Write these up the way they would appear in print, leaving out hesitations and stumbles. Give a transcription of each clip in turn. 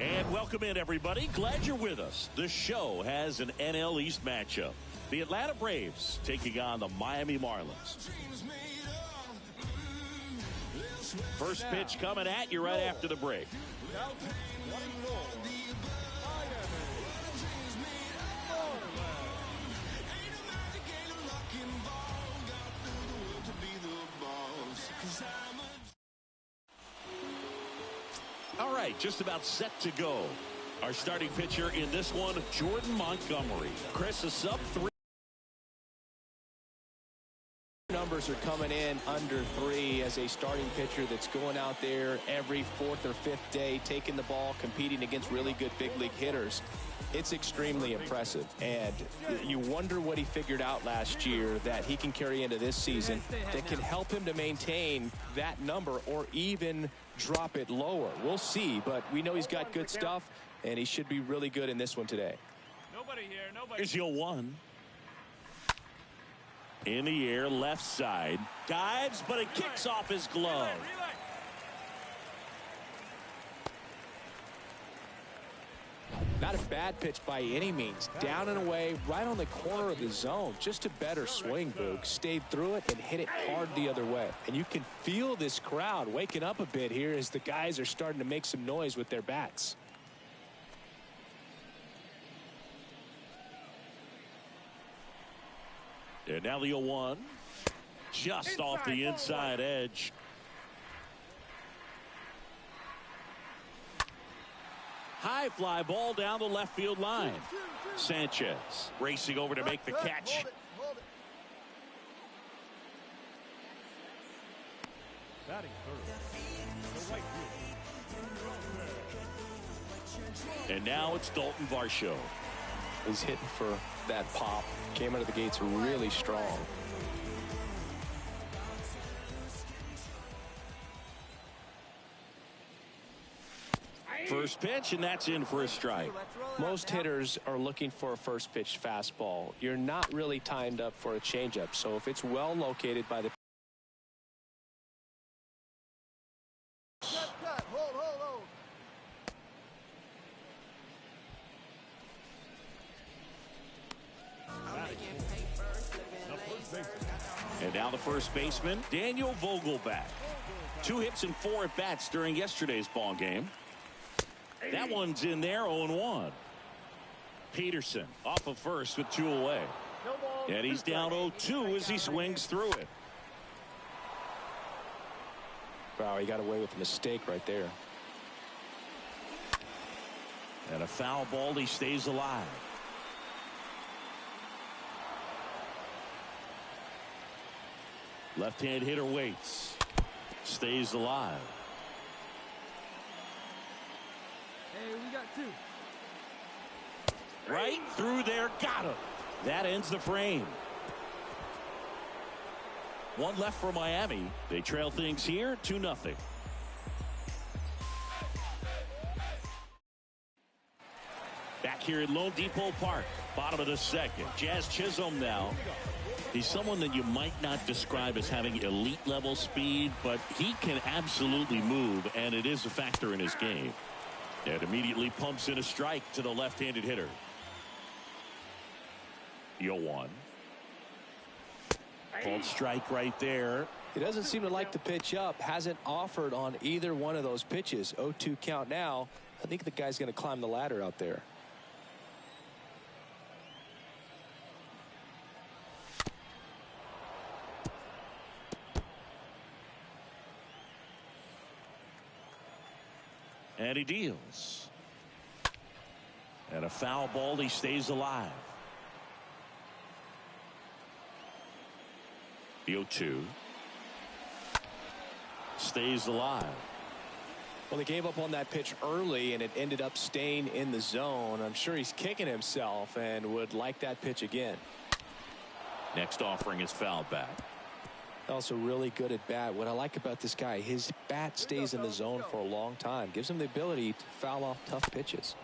And welcome in, everybody. Glad you're with us. The show has an NL East matchup. The Atlanta Braves taking on the Miami Marlins. First pitch coming at you right after the break. All right, just about set to go. Our starting pitcher in this one, Jordan Montgomery. Chris, a sub-3. Numbers are coming in under 3 as a starting pitcher that's going out there every 4th or 5th day, taking the ball, competing against really good big league hitters. It's extremely impressive, and you wonder what he figured out last year that he can carry into this season that can help him to maintain that number or even drop it lower. We'll see, but we know he's got good stuff, and he should be really good in this one today. Here's your 1. In the air, left side. Dives, but it kicks off his glove. Not a bad pitch by any means. Down and away, right on the corner of the zone. Just a better swing, Boog. Stayed through it and hit it hard the other way. And you can feel this crowd waking up a bit here as the guys are starting to make some noise with their bats. And now the 0-1. Just off the inside edge. High fly ball down the left field line. Sanchez racing over to make the catch. And now it's Dalton Varsho. He's hitting for that pop. Came out of the gates really strong. First pitch, and that's in for a strike. Most hitters are looking for a first pitch fastball. You're not really timed up for a changeup, so if it's well located by the And now the first baseman, Daniel Vogelbach. 2 hits and 4 at bats during yesterday's ball game. That one's in there, 0-1. Peterson off of first with 2 away. And he's down 0-2 as he swings through it. Wow, he got away with a mistake right there. And a foul ball, he stays alive. Left-hand hitter waits. Stays alive. Hey, we got 2. Right through there. Got him. That ends the frame. 1 left for Miami. They trail things here 2-0. Back here at Lone Depot Park. Bottom of the 2nd. Jazz Chisholm now. He's someone that you might not describe as having elite level speed, but he can absolutely move, and it is a factor in his game. And immediately pumps in a strike to the left-handed hitter. 0-1. Called strike right there. He doesn't seem to like the pitch up. Hasn't offered on either one of those pitches. 0-2 count now. I think the guy's going to climb the ladder out there. And he deals. And a foul ball. He stays alive. The 0-2. Stays alive. Well, he gave up on that pitch early, and it ended up staying in the zone. I'm sure he's kicking himself and would like that pitch again. Next offering is fouled back. Also really good at bat. What I like about this guy, his bat stays in the zone for a long time. Gives him the ability to foul off tough pitches.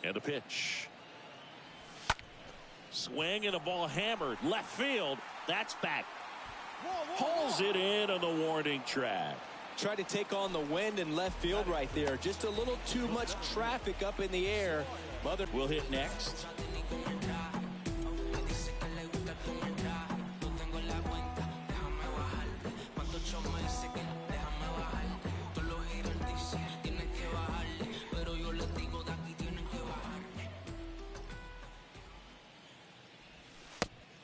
And a pitch. Swing and a ball hammered. Left field. That's back. Hauls it in on the warning track. Tried to take on the wind in left field right there. Just a little too much traffic up in the air. Mother will hit next.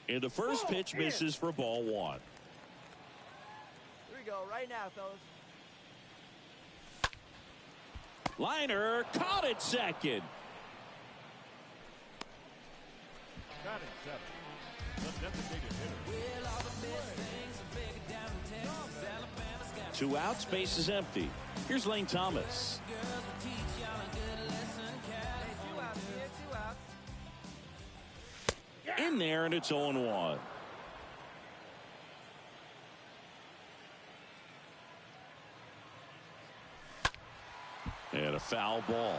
And the first pitch misses for ball one. Here we go, right now, fellas. Liner caught at second. Got it, seven. The designated hitter. 2 outs, base is empty. Here's Lane Thomas. Hey, 2 outs here, 2 outs. In there, and it's 0-1. And a foul ball.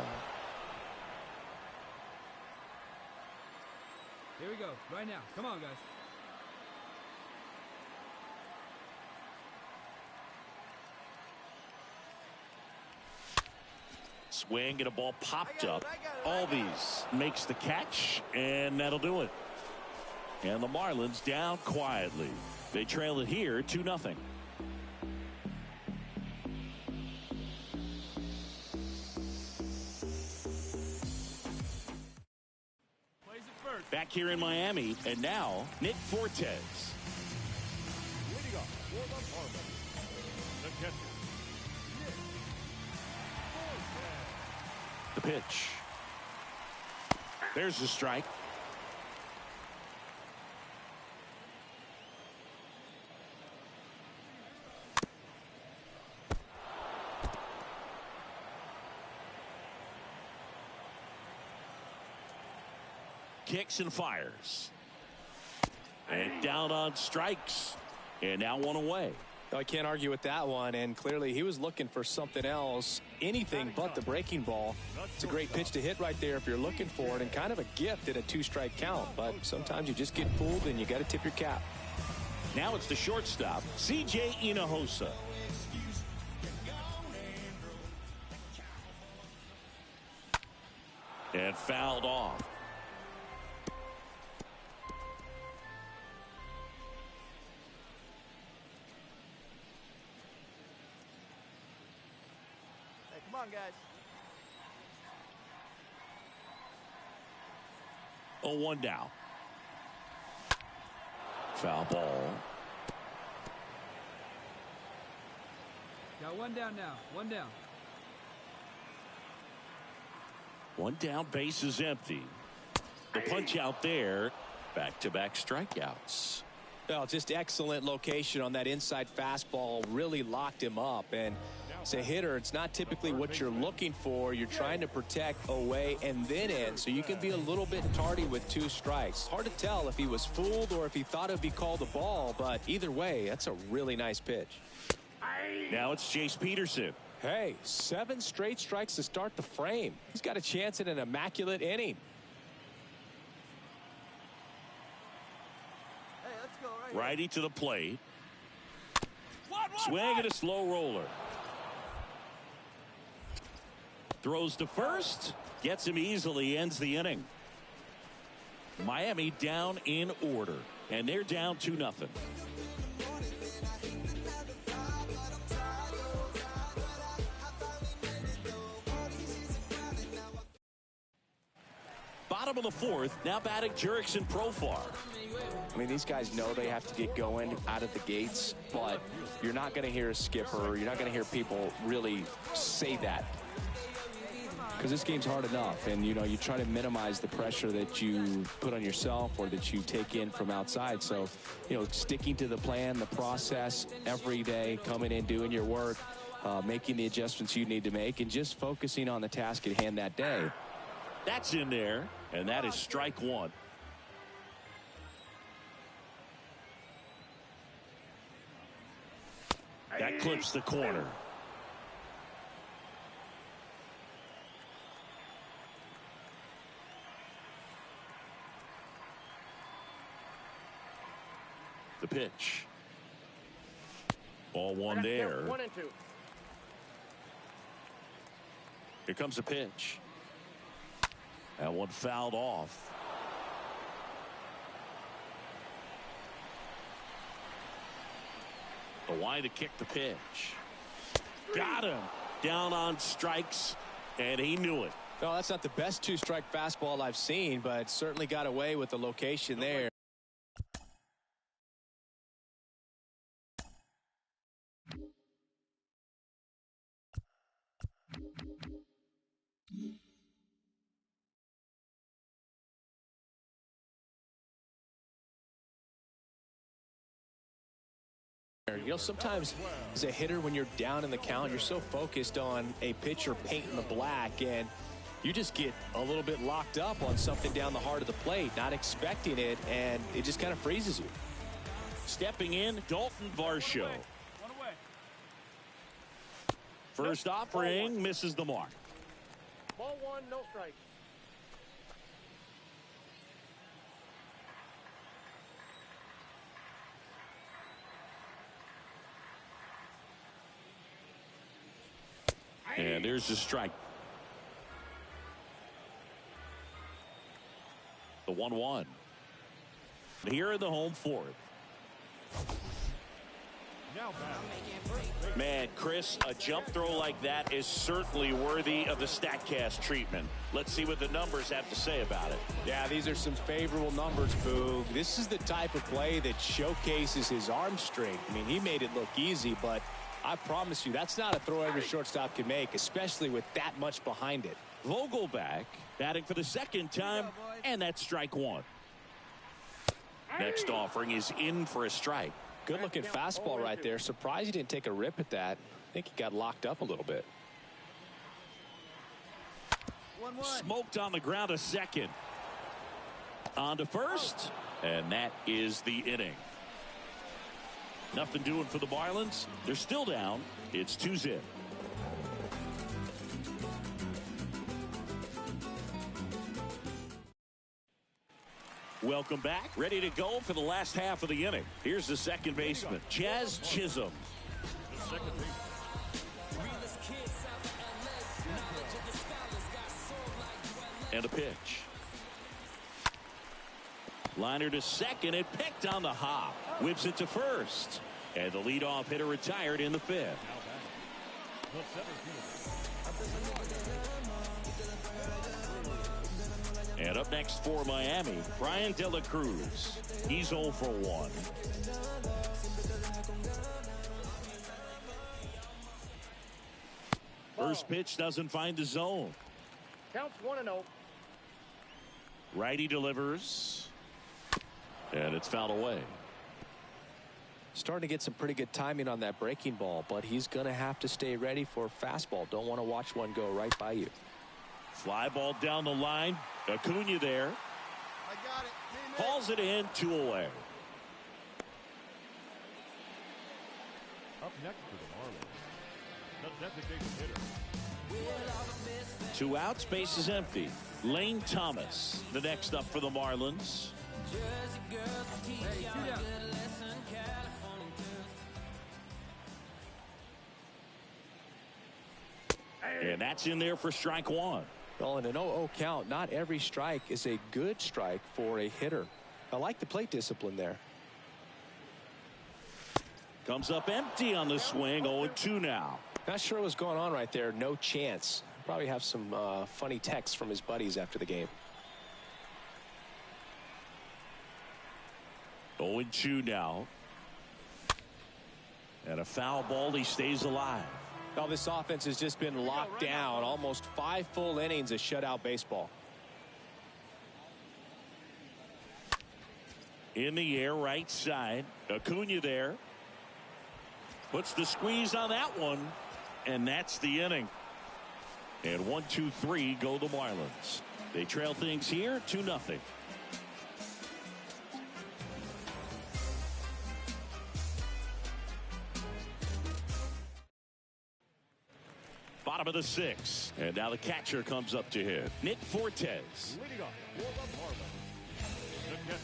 Here we go, right now. Come on, guys. Swing and a ball popped up. Albies makes the catch, and that'll do it. And the Marlins down quietly. They trail it here 2-0. Back here in Miami, and now Nick Fortes. Leading off for the Marlins, the catcher, Nick Fortes. The pitch. There's the strike. Kicks and fires. And down on strikes. And now one away. I can't argue with that one, and clearly he was looking for something else, anything but the breaking ball. It's a great pitch to hit right there if you're looking for it, and kind of a gift in a 2-strike count, but sometimes you just get fooled and you got to tip your cap. Now it's the shortstop, C.J. Hinojosa. And fouled off. Come on, guys. 0-1 down. Foul ball. Got one down now. One down. One down, base is empty. The punch out there. Back-to-back strikeouts. Well, just excellent location on that inside fastball. Really locked him up. And as a hitter, it's not typically what you're looking for. You're trying to protect away and then in, so you can be a little bit tardy with 2 strikes. Hard to tell if he was fooled or if he thought it'd be called a ball, but either way, that's a really nice pitch. Now it's Chase Peterson. Hey, 7 straight strikes to start the frame. He's got a chance at an immaculate inning. Hey, let's go right here. Righty to the plate. Swing and a slow roller. Throws to first. Gets him easily. Ends the inning. Miami down in order. And they're down 2-0. Bottom of the 4th. Now batting Jurickson Profar. I mean, these guys know they have to get going out of the gates, but you're not going to hear a skipper, you're not going to hear people really say that. Because this game's hard enough, and, you know, you try to minimize the pressure that you put on yourself or that you take in from outside. So, you know, sticking to the plan, the process every day, coming in, doing your work, making the adjustments you need to make, and just focusing on the task at hand that day. That's in there, and that is strike one. That clips the corner. The pitch. Ball one there. 1 and 2. Here comes the pitch. That one fouled off. The wide to kick the pitch. Got him. Down on strikes, and he knew it. No, that's not the best two-strike fastball I've seen, but certainly got away with the location there. You know, sometimes as a hitter, when you're down in the count, you're so focused on a pitcher painting the black, and you just get a little bit locked up on something down the heart of the plate, not expecting it, and it just kind of freezes you. Stepping in, Dalton Varsho. First offering misses the mark. Ball 1, no strikes. And there's the strike. The 1-1. Here in the home fourth. Now Man, Chris, a jump throw like that is certainly worthy of the StatCast treatment. Let's see what the numbers have to say about it. Yeah, these are some favorable numbers, Boog. This is the type of play that showcases his arm strength. I mean, he made it look easy, but I promise you, that's not a throw every shortstop can make, especially with that much behind it. Vogelbach batting for the second time, and that's strike one. Next offering is in for a strike. Good looking fastball right there. Surprised he didn't take a rip at that. I think he got locked up a little bit. 1-1. Smoked on the ground a second. On to first, and that is the inning. Nothing doing for the Marlins. They're still down. It's 2-0. Welcome back. Ready to go for the last half of the inning. Here's the second baseman, Jazz Chisholm. the second baseman. And a pitch. Liner to second. It picked on the hop. Whips it to first. And the leadoff hitter retired in the fifth. The center fielder. And up next for Miami, Brian De La Cruz. He's 0 for 1. First pitch doesn't find the zone. Counts 1-0. Righty delivers. And it's fouled away. Starting to get some pretty good timing on that breaking ball, but he's going to have to stay ready for a fastball. Don't want to watch one go right by you. Fly ball down the line. Acuna there. I got it. Calls it in, 2 away. Up next for the Marlins, the designated hitter. 2 outs, base is empty. Lane Thomas, the next up for the Marlins. Hey, 2 down. And that's in there for strike 1. Well, in an 0-0 count, not every strike is a good strike for a hitter. I like the plate discipline there. Comes up empty on the swing, 0-2 now. Not sure what's going on right there. No chance. Probably have some funny texts from his buddies after the game. 0-2 now. And a foul ball. He stays alive. Well, this offense has just been locked down. Almost 5 full innings of shutout baseball. In the air, right side. Acuna there. Puts the squeeze on that one. And that's the inning. And 1-2-3 go the Marlins. They trail things here 2-0. Bottom of the 6th. And now the catcher comes up to hit. Nick Fortes. Leading off for the Marlins, the catcher, Nick.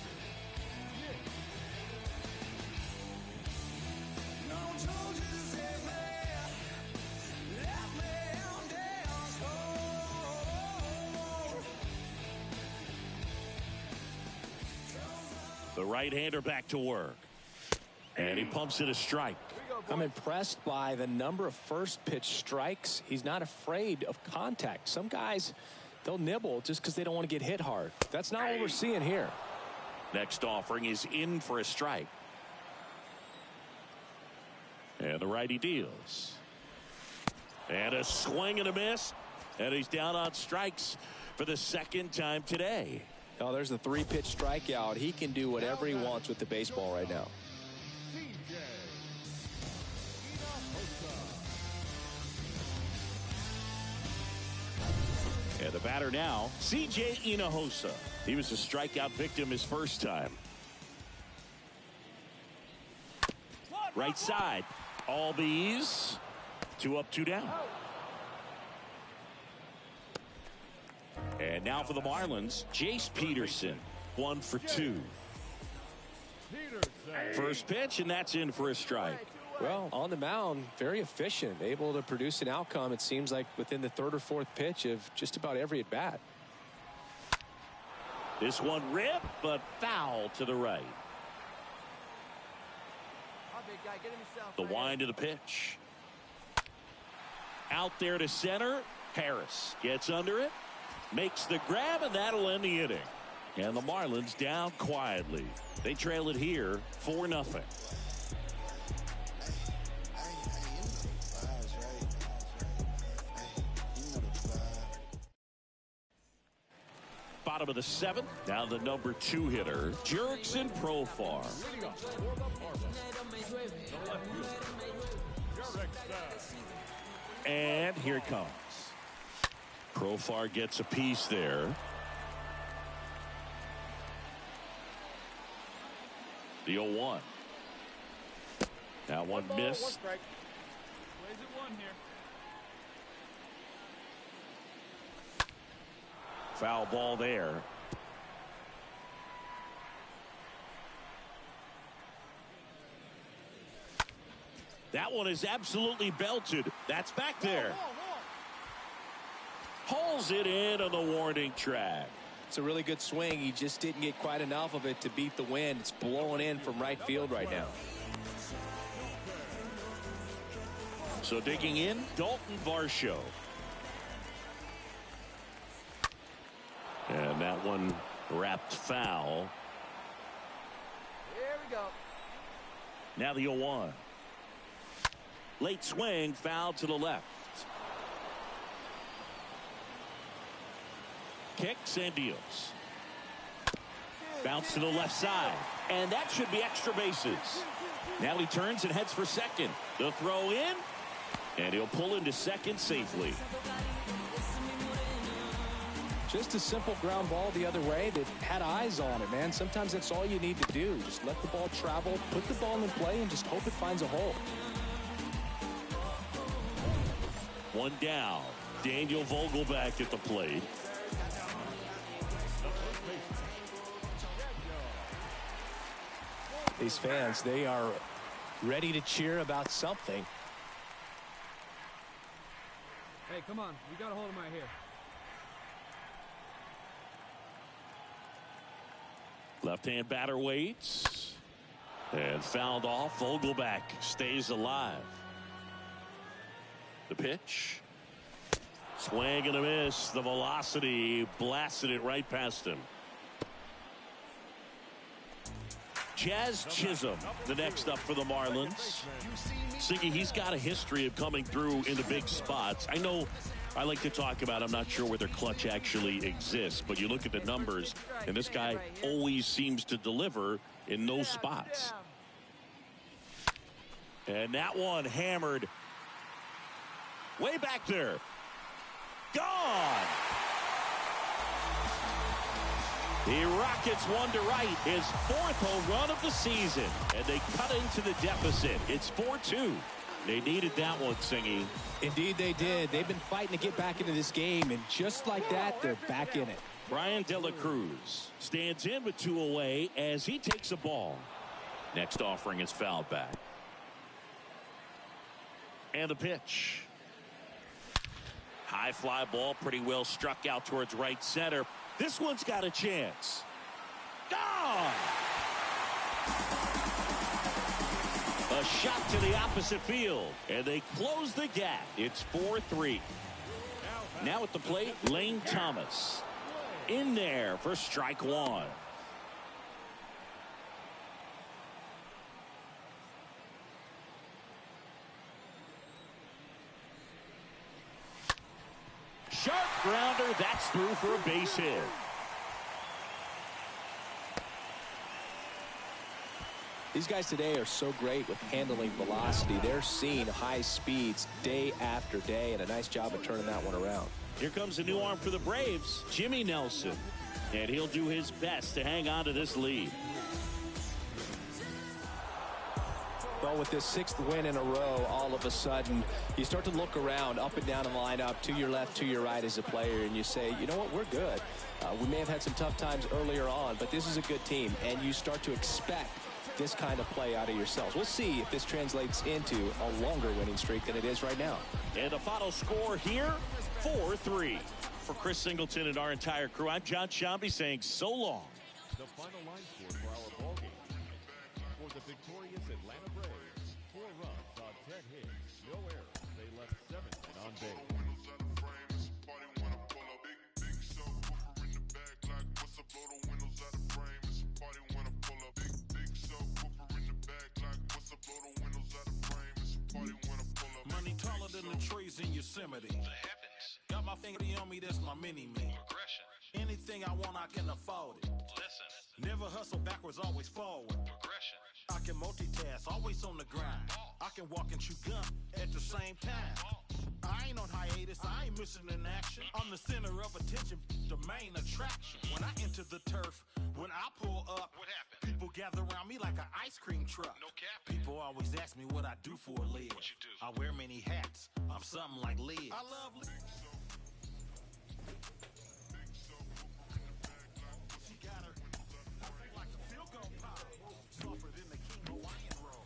The right-hander back to work. And he pumps it a strike. I'm impressed by the number of first pitch strikes. He's not afraid of contact. Some guys, they'll nibble just because they don't want to get hit hard. That's not what we're seeing here. Next offering is in for a strike. And the righty deals. And a swing and a miss. And he's down on strikes for the 2nd time today. Oh, there's a 3-pitch strikeout. He can do whatever he wants with the baseball right now. And the batter now, C.J. Hinojosa. He was a strikeout victim his first time. Right side. Albies. 2 up, 2 down. And now for the Marlins, Jace Peterson. 1 for 2. First pitch, and that's in for a strike. Well, on the mound, very efficient, able to produce an outcome, it seems like, within the 3rd or 4th pitch of just about every at bat. This one ripped, but foul to the right. The wind of the pitch. Out there to center. Harris gets under it, makes the grab, and that'll end the inning. And the Marlins down quietly. They trail it here 4-0. Bottom of the 7th. Now the number 2 hitter, Jurickson Profar. And here it comes. Profar gets a piece there. The 0-1. That one missed. Plays it 1 here. Foul ball there. That one is absolutely belted. That's back there. Hauls it in on the warning track. It's a really good swing. He just didn't get quite enough of it to beat the wind. It's blowing in from right field right now. So digging in, Dalton Varsho. And that one wrapped foul. Here we go. Now the 0-1. Late swing, foul to the left. Kicks and deals. Bounce to the left side. And that should be extra bases. Now he turns and heads for second. The throw in. And he'll pull into second safely. Just a simple ground ball the other way that had eyes on it, man. Sometimes that's all you need to do. Just let the ball travel, put the ball in play, and just hope it finds a hole. One down. Daniel Vogelback at the plate. These fans, they are ready to cheer about something. Hey, come on. We got to hold him right here. Left-hand batter waits. And fouled off. Vogelback stays alive. The pitch. Swing and a miss. The velocity blasted it right past him. Jazz Chisholm, the next up for the Marlins. Siggy, he's got a history of coming through in the big spots. I know I like to talk about, I'm not sure whether clutch actually exists, but you look at the numbers, and this guy always seems to deliver in those spots. And that one hammered way back there. Gone. The Rockets one to right, his fourth home run of the season, and they cut into the deficit. It's 4-2. They needed that one, Singy. Indeed they did. They've been fighting to get back into this game, and just like that, they're back in it. Brian De La Cruz stands in with 2 away as he takes a ball. Next offering is fouled back. And the pitch. High fly ball, pretty well struck out towards right center. This one's got a chance. Gone! A shot to the opposite field, and they close the gap. It's 4-3. Now at the plate, Lane Thomas. In there for strike one. Sharp grounder, that's through for a base hit. These guys today are so great with handling velocity. They're seeing high speeds day after day, and a nice job of turning that one around. Here comes a new arm for the Braves, Jimmy Nelson. And he'll do his best to hang on to this lead. Well, with this 6th win in a row, all of a sudden, you start to look around, up and down the lineup, to your left, to your right as a player, and you say, you know what, we're good. We may have had some tough times earlier on, but this is a good team, and you start to expect this kind of play out of yourselves. We'll see if this translates into a longer winning streak than it is right now. And the final score here, 4-3. For Chris Singleton and our entire crew, I'm John Shambi saying so long. The final line score for our ball game. For the victorious Atlanta Braves, 4 runs on 10 hits, no errors. They left 7 men on base. Money taller than the trees in Yosemite. Got my finger on me, that's my mini-me. Anything I want, I can afford it. Never hustle backwards, always forward. I can multitask, always on the grind. I can walk and chew gum at the same time. I ain't on hiatus, I ain't missing an action. I'm the center of attention, the main attraction. When I enter the turf, when I pull up, what happened? People gather around me like an ice cream truck. No cap. People always ask me what I do for a living. What you do? I wear many hats. I'm something like Liz. I love Liz. She got her. I feel like a field goal pop. Softer than the King Hawaiian roll.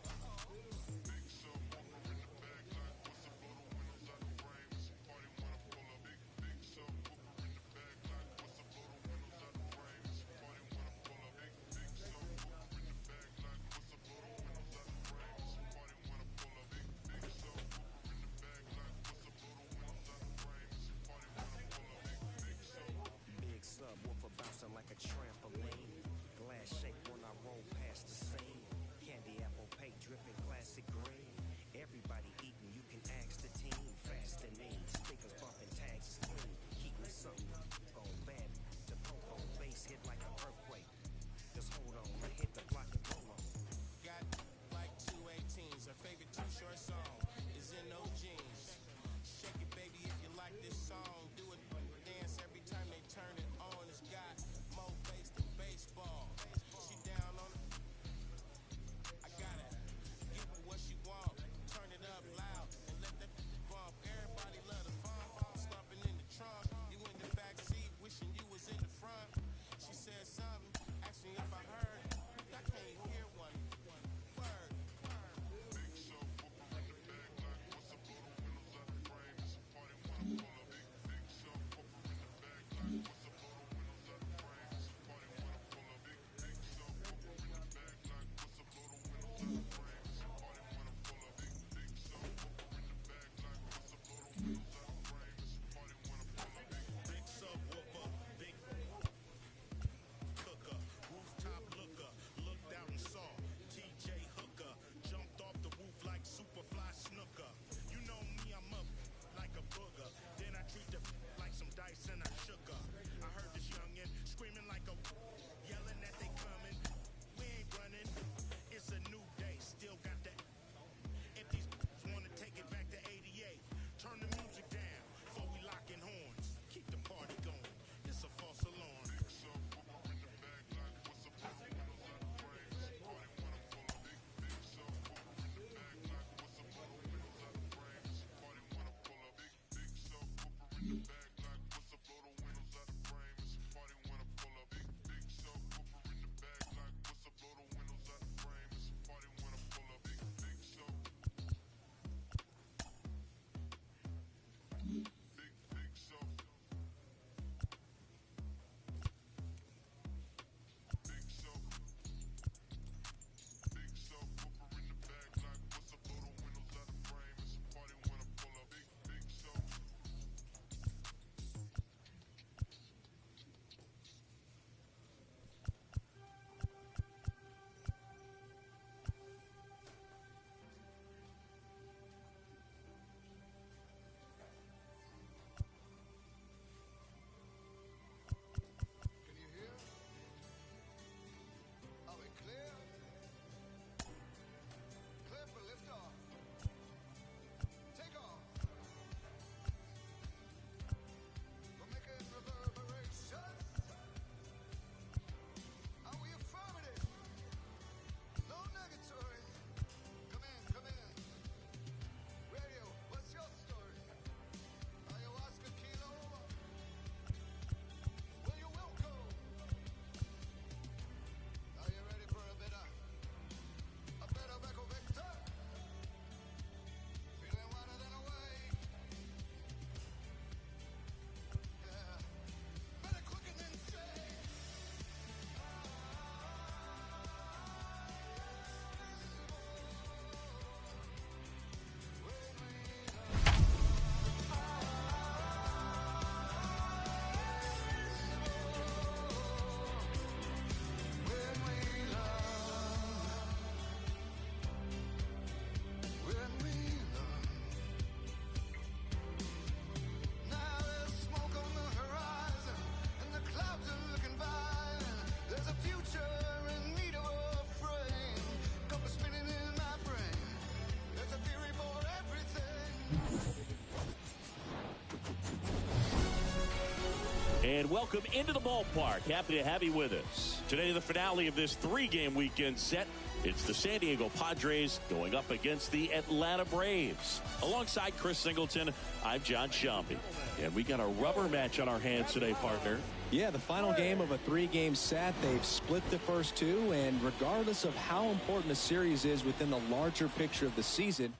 And welcome into the ballpark. Happy to have you with us. Today, the finale of this 3-game weekend set. It's the San Diego Padres going up against the Atlanta Braves. Alongside Chris Singleton, I'm John Shambi. And we got a rubber match on our hands today, partner. Yeah, the final game of a 3-game set. They've split the first 2, and regardless of how important the series is within the larger picture of the season.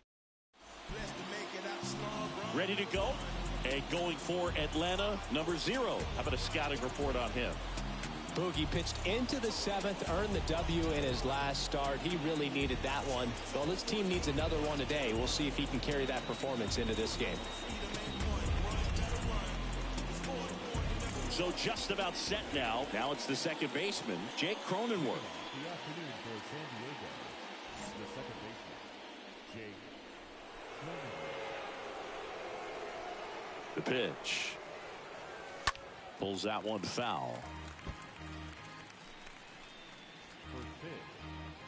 Ready to go? And going for Atlanta, number 0. How about a scouting report on him? Boogie pitched into the 7th, earned the W in his last start. He really needed that one. Well, this team needs another one today. We'll see if he can carry that performance into this game. So just about set now. Now it's the second baseman, Jake Cronenworth. The afternoon for San Diego. The second baseman, Jake Cronenworth. The pitch. Pulls that one foul. First pitch,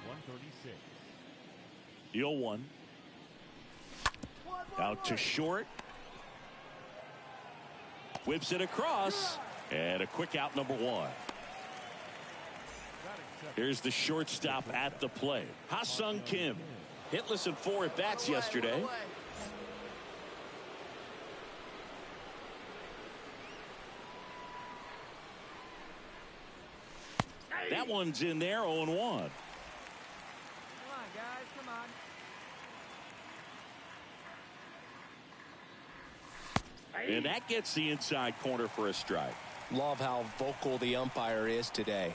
136. The 0-1. Out to short. Whips it across. And a quick out, number 1. Here's the shortstop at the plate. Ha-Sung Kim. Hitless in 4 at-bats yesterday. That one's in there, 0-1. Come on, guys, come on. And that gets the inside corner for a strike. Love how vocal the umpire is today.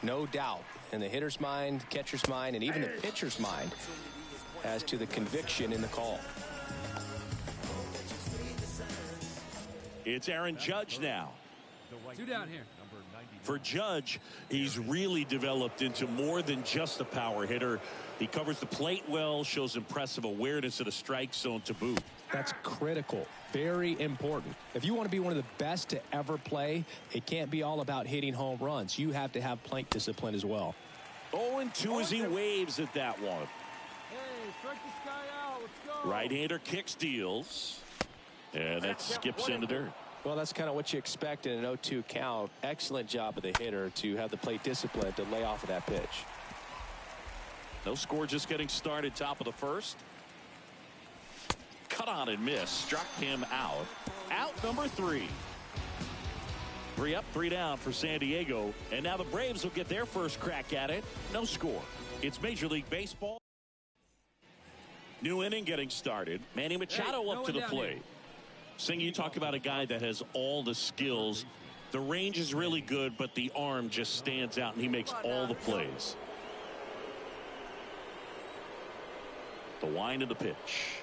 No doubt in the hitter's mind, catcher's mind, and even the pitcher's mind as to the conviction in the call. It's Aaron Judge now. 2 down here. For Judge, he's really developed into more than just a power hitter. He covers the plate well, shows impressive awareness of the strike zone to boot. That's critical. Very important. If you want to be one of the best to ever play, it can't be all about hitting home runs. You have to have plate discipline as well. 0-2 as he waves at that one. Hey, strike the sky out. Let's go. Right-hander kicks, deals. And that skips into dirt. Well, that's kind of what you expect in an 0-2 count. Excellent job of the hitter to have the plate discipline to lay off of that pitch. No score, just getting started, top of the first. Cut on and miss. Struck him out. Out number 3. 3 up, 3 down for San Diego. And now the Braves will get their first crack at it. No score. It's Major League Baseball. New inning getting started. Manny Machado up to the plate. Sing, you talk about a guy that has all the skills. The range is really good, but the arm just stands out, and he makes all the plays. The wind of the pitch.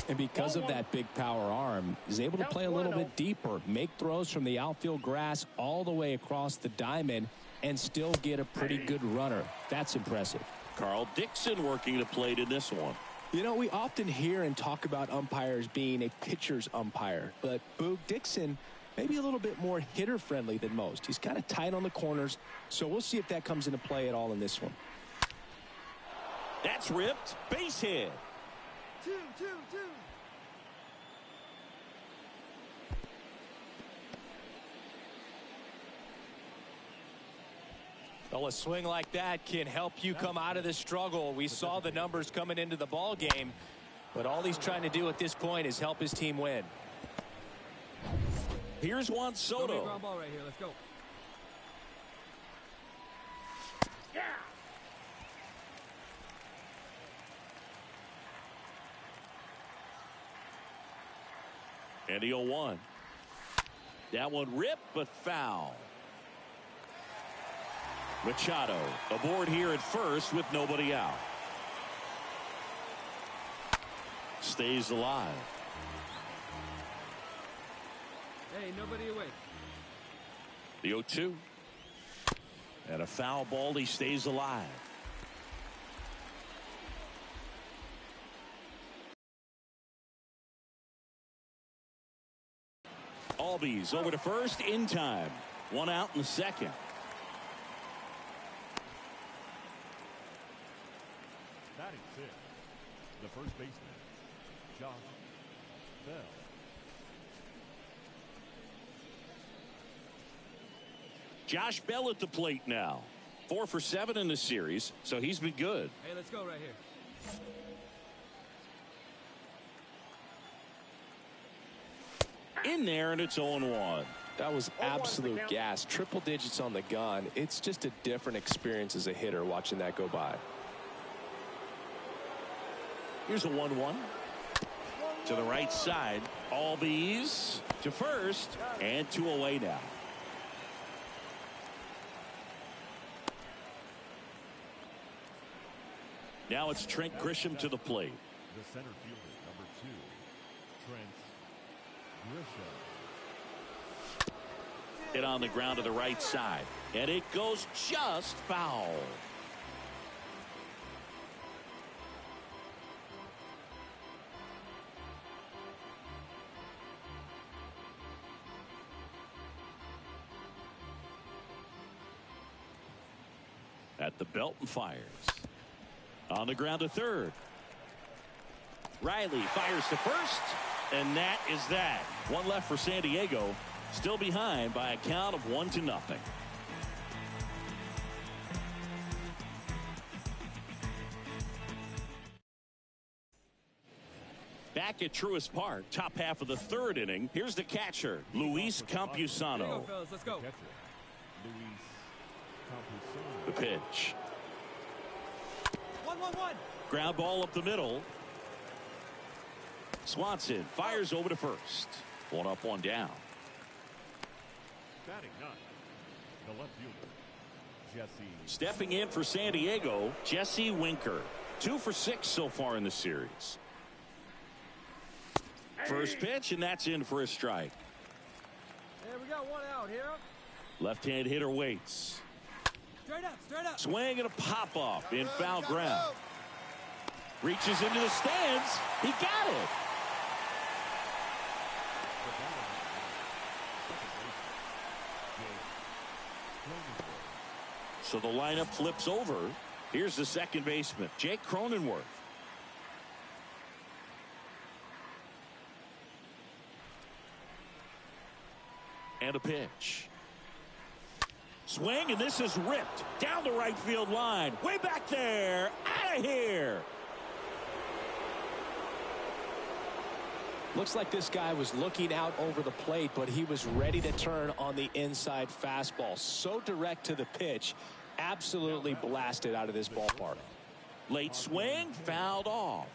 And because of that big power arm, he's able to play a little bit deeper, make throws from the outfield grass all the way across the diamond, and still get a pretty good runner. That's impressive. Carl Dixon working the plate in this one. You know, we often hear and talk about umpires being a pitcher's umpire, but Boog Dixon maybe a little bit more hitter friendly than most. He's kind of tight on the corners, so we'll see if that comes into play at all in this one. That's ripped. Base hit. 2. Well, a swing like that can help you come out of this struggle. We saw the numbers coming into the ball game, but all he's trying to do at this point is help his team win. Here's Juan Soto. Ground ball right here. Let's go. And the 0-1. That one ripped, but foul. Machado aboard here at first with nobody out. Stays alive. Hey, nobody away. The 0-2. And a foul ball. He stays alive. Albies over to first in time. 1 out in the second. Batting 6, the first baseman, Josh Bell. Josh Bell at the plate now. 4 for 7 in the series, so he's been good. Hey, let's go right here. In there, and it's 0-1. That was absolute gas. Triple digits on the gun. It's just a different experience as a hitter watching that go by. Here's a 1-1. To the right side. Albies to first, and 2 away now. Now it's Trent Grisham to the plate. The center fielder, number 2, Trent Grisham. Hit on the ground to the right side, and it goes just foul. At the belt and fires. On the ground to third. Riley fires to first, and that is that. One left for San Diego. Still behind by a count of 1-0. Back at Truist Park, top half of the 3rd inning. Here's the catcher, Luis Campusano. Here you go, fellas. Let's go. Catcher, Luis Campusano. The pitch. 1-1-1. Ground ball up the middle. Swanson fires over to first. 1 up, 1 down. Batting 9, the left fielder, Jesse. Stepping in for San Diego, Jesse Winker. 2 for 6 so far in the series. First pitch, and that's in for a strike. Hey, we got one out here. Left-hand hitter waits. Straight up, straight up. Swing and a pop-off in foul ground. Reaches into the stands. He got it. So the lineup flips over. Here's the second baseman, Jake Cronenworth. And a pitch. Swing, and this is ripped down the right field line. Way back there. Out of here. Looks like this guy was looking out over the plate, but he was ready to turn on the inside fastball. So direct to the pitch. Absolutely blasted out of this ballpark. Late swing, fouled off.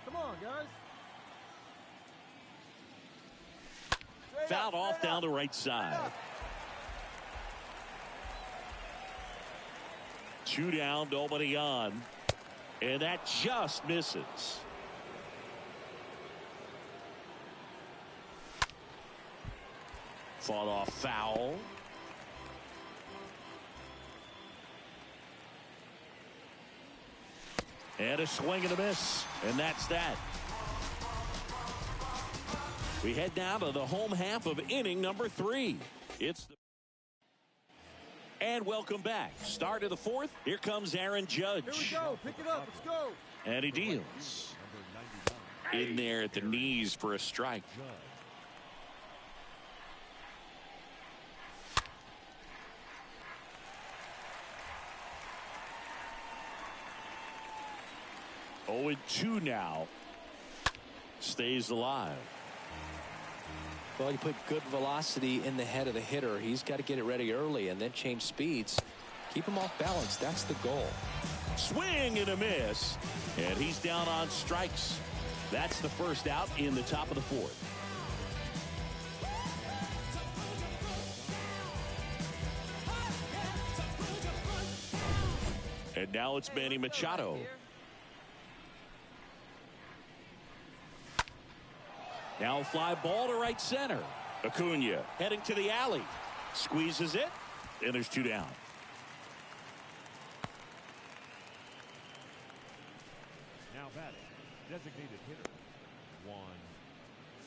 Come on, guys. Fouled off down the right side. 2 down, nobody on. And that just misses. Fought off foul. And a swing and a miss. And that's that. We head now to the home half of inning number 3. It's the and welcome back. Start of the 4th. Here comes Aaron Judge. Here we go. Pick it up. Let's go. And he deals. In there at the knees for a strike. 0-2 now. Stays alive. Well, you put good velocity in the head of the hitter. He's got to get it ready early and then change speeds. Keep him off balance. That's the goal. Swing and a miss. And he's down on strikes. That's the first out in the top of the 4th. And now it's Manny Machado. Now a fly ball to right center. Acuna heading to the alley. Squeezes it. And there's 2 down. Now batting, designated hitter, Juan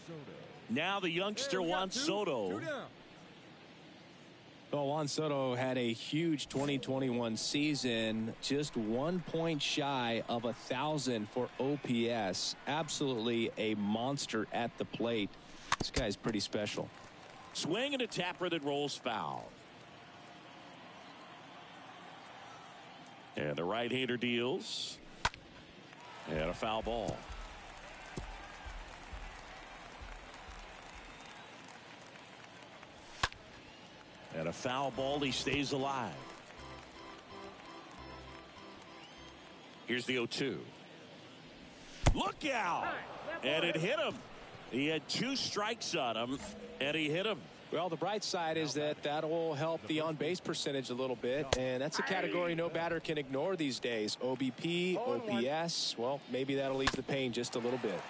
Soto. Now the youngster Juan Soto. Well, Juan Soto had a huge 2021 season, just 1 point shy of 1,000 for OPS. Absolutely a monster at the plate. This guy's pretty special. Swing and a tapper that rolls foul. And the right-hander deals. And a foul ball. And a foul ball. He stays alive. Here's the 0-2. Look out! And it hit him. He had 2 strikes on him, and he hit him. Well, the bright side is that will help the on-base percentage a little bit, and that's a category no batter can ignore these days. OBP, OPS, well, maybe that'll ease the pain just a little bit.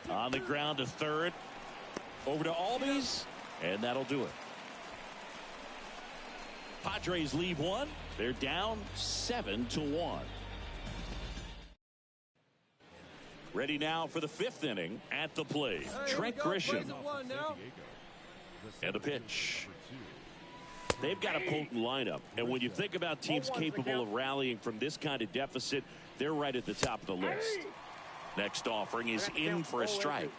On the ground to third. Over to Albies, and that'll do it. Padres lead 1. They're down 7-1. Ready now for the 5th inning. At the plate, Trent Grisham. And the pitch. They've got a potent lineup, and when you think about teams capable of rallying from this kind of deficit, they're right at the top of the list. Next offering is in for a strike.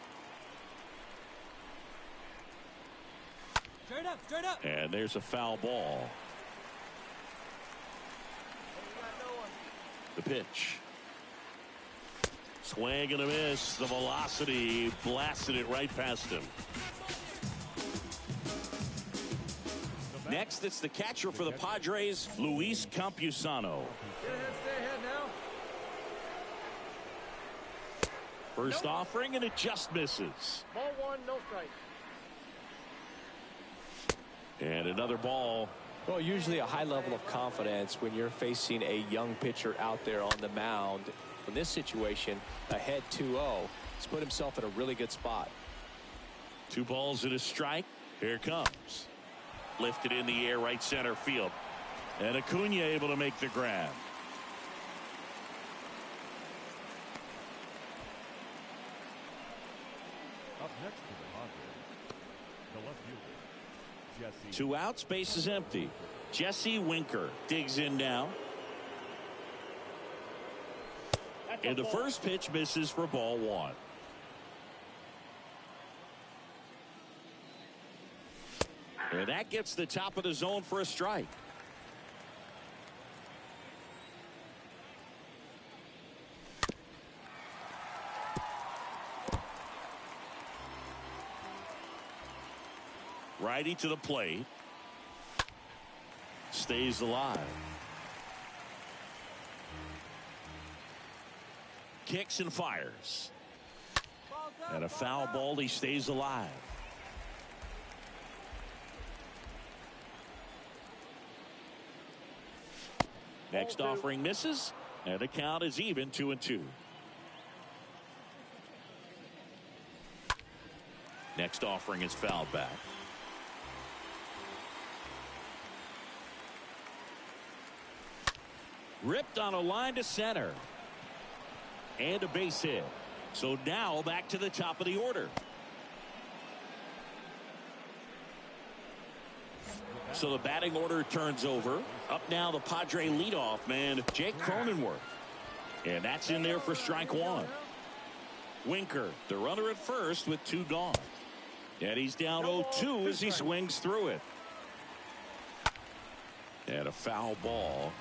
Straight up. And there's a foul ball. The pitch. Swing and a miss. The velocity blasted it right past him. Next, it's the catcher for the Padres, Luis Campusano. Stay ahead now. First offering, and it just misses. Ball 1, no strike. And another ball. Well, usually a high level of confidence when you're facing a young pitcher out there on the mound. In this situation, ahead 2-0. He's put himself in a really good spot. 2 balls and a strike. Here it comes. Lifted in the air, right center field. And Acuna able to make the grab. Up next to the Padres, the left fielder, Jesse. 2 outs, base is empty. Jesse Winker digs in now. And the first pitch misses for ball 1. And that gets the top of the zone for a strike. Righty to the plate. Stays alive. Kicks and fires. And a foul ball. He stays alive. Next offering misses, and the count is even 2-2. Next offering is fouled back. Ripped on a line to center. And a base hit. So now back to the top of the order. So the batting order turns over. Up now the Padre leadoff man, Jake Cronenworth. And that's in there for strike 1. Winker, the runner at first with 2 gone. And he's down 0-2 as he swings through it. And a foul ball.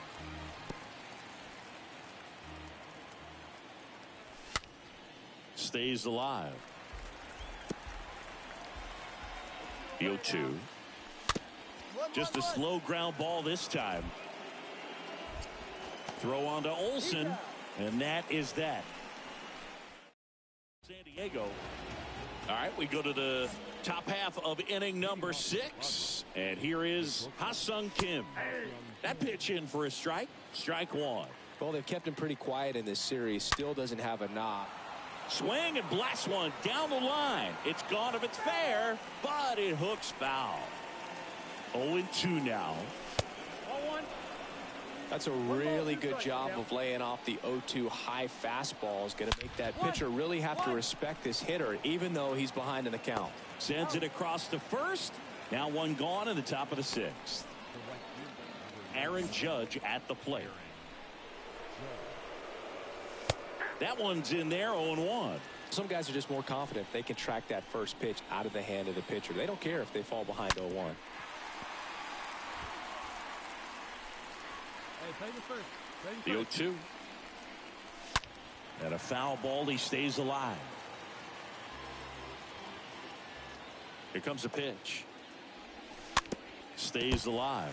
Stays alive. The 0-2. Just a slow ground ball this time. Throw on to Olsen, and that is that. San Diego. All right, we go to the top half of inning number 6, and here is Ha-Seong Kim. That pitch in for a strike. Strike 1. Well, they've kept him pretty quiet in this series. Still doesn't have a knock. Swing and blast one down the line. It's gone if it's fair, but it hooks foul. 0-2 now. That's a really good job of laying off the 0-2 high fastball. Is going to make that pitcher really have to respect this hitter, even though he's behind in the count. Sends it across to first. Now one gone in the top of the sixth. Aaron Judge at the plate. That one's in there, 0-1. Some guys are just more confident if they can track that first pitch out of the hand of the pitcher. They don't care if they fall behind 0-1. Hey, play the first. The 0-2. And a foul ball. He stays alive. Here comes a pitch. Stays alive.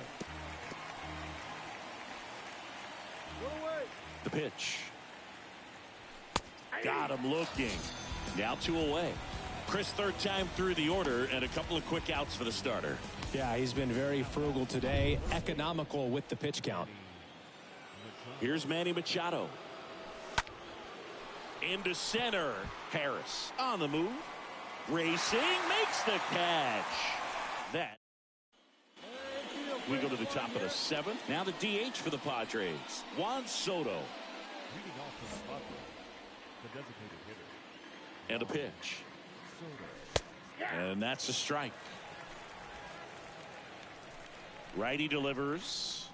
The pitch. Got him looking. Now 2 away. Chris, third time through the order and a couple of quick outs for the starter. Yeah, he's been very frugal today. Economical with the pitch count. Here's Manny Machado. Into center. Harris on the move. Racing. Makes the catch. That. We go to the top of the 7th. Now the DH for the Padres. Juan Soto. Leading off from the Padres, the designated hitter. And a pitch. And that's a strike. Righty delivers.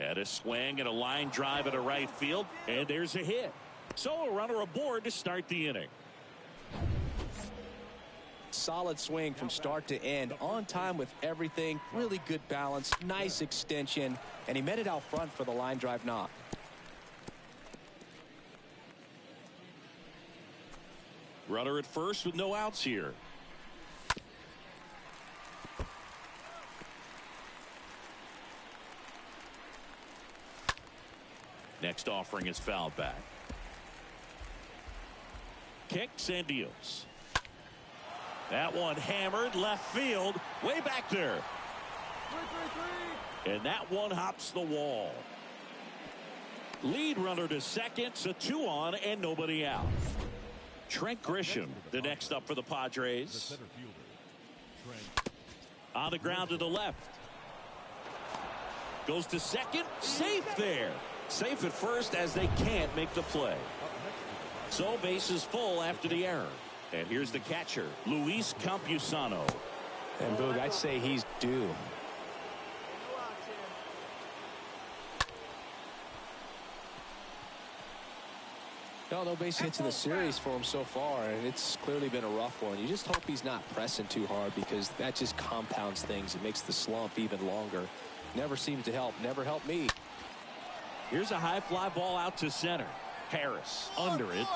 And a swing and a line drive at a right field. And there's a hit. So a runner aboard to start the inning. Solid swing from start to end. On time with everything. Really good balance. Nice extension. And he met it out front for the line drive knock. Runner at first with no outs here. Next offering is fouled back. Kicks and deals. That one hammered left field. Way back there. And that one hops the wall. Lead runner to second. So 2 on and nobody out. Trent Grisham, the next up for the Padres. The center fielder, Trent. On the ground to the left. Goes to second. Safe there. Safe at first as they can't make the play. So bases full after the error. And here's the catcher, Luis Campusano. And Boog, I'd say he's due. No base hits in the series for him so far, and it's clearly been a rough one. You just hope he's not pressing too hard, because that just compounds things. It makes the slump even longer. Never seems to help. Never helped me. Here's a high fly ball out to center. Harris under it.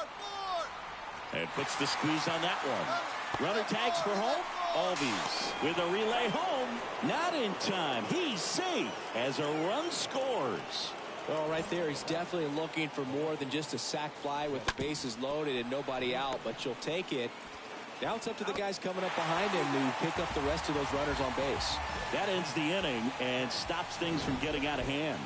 And puts the squeeze on that one. Runner tags for home. Albies with a relay home. Not in time. He's safe as a run scores. Well, right there, he's definitely looking for more than just a sac fly with the bases loaded and nobody out, but you'll take it. Now it's up to the guys coming up behind him to pick up the rest of those runners on base. That ends the inning and stops things from getting out of hand.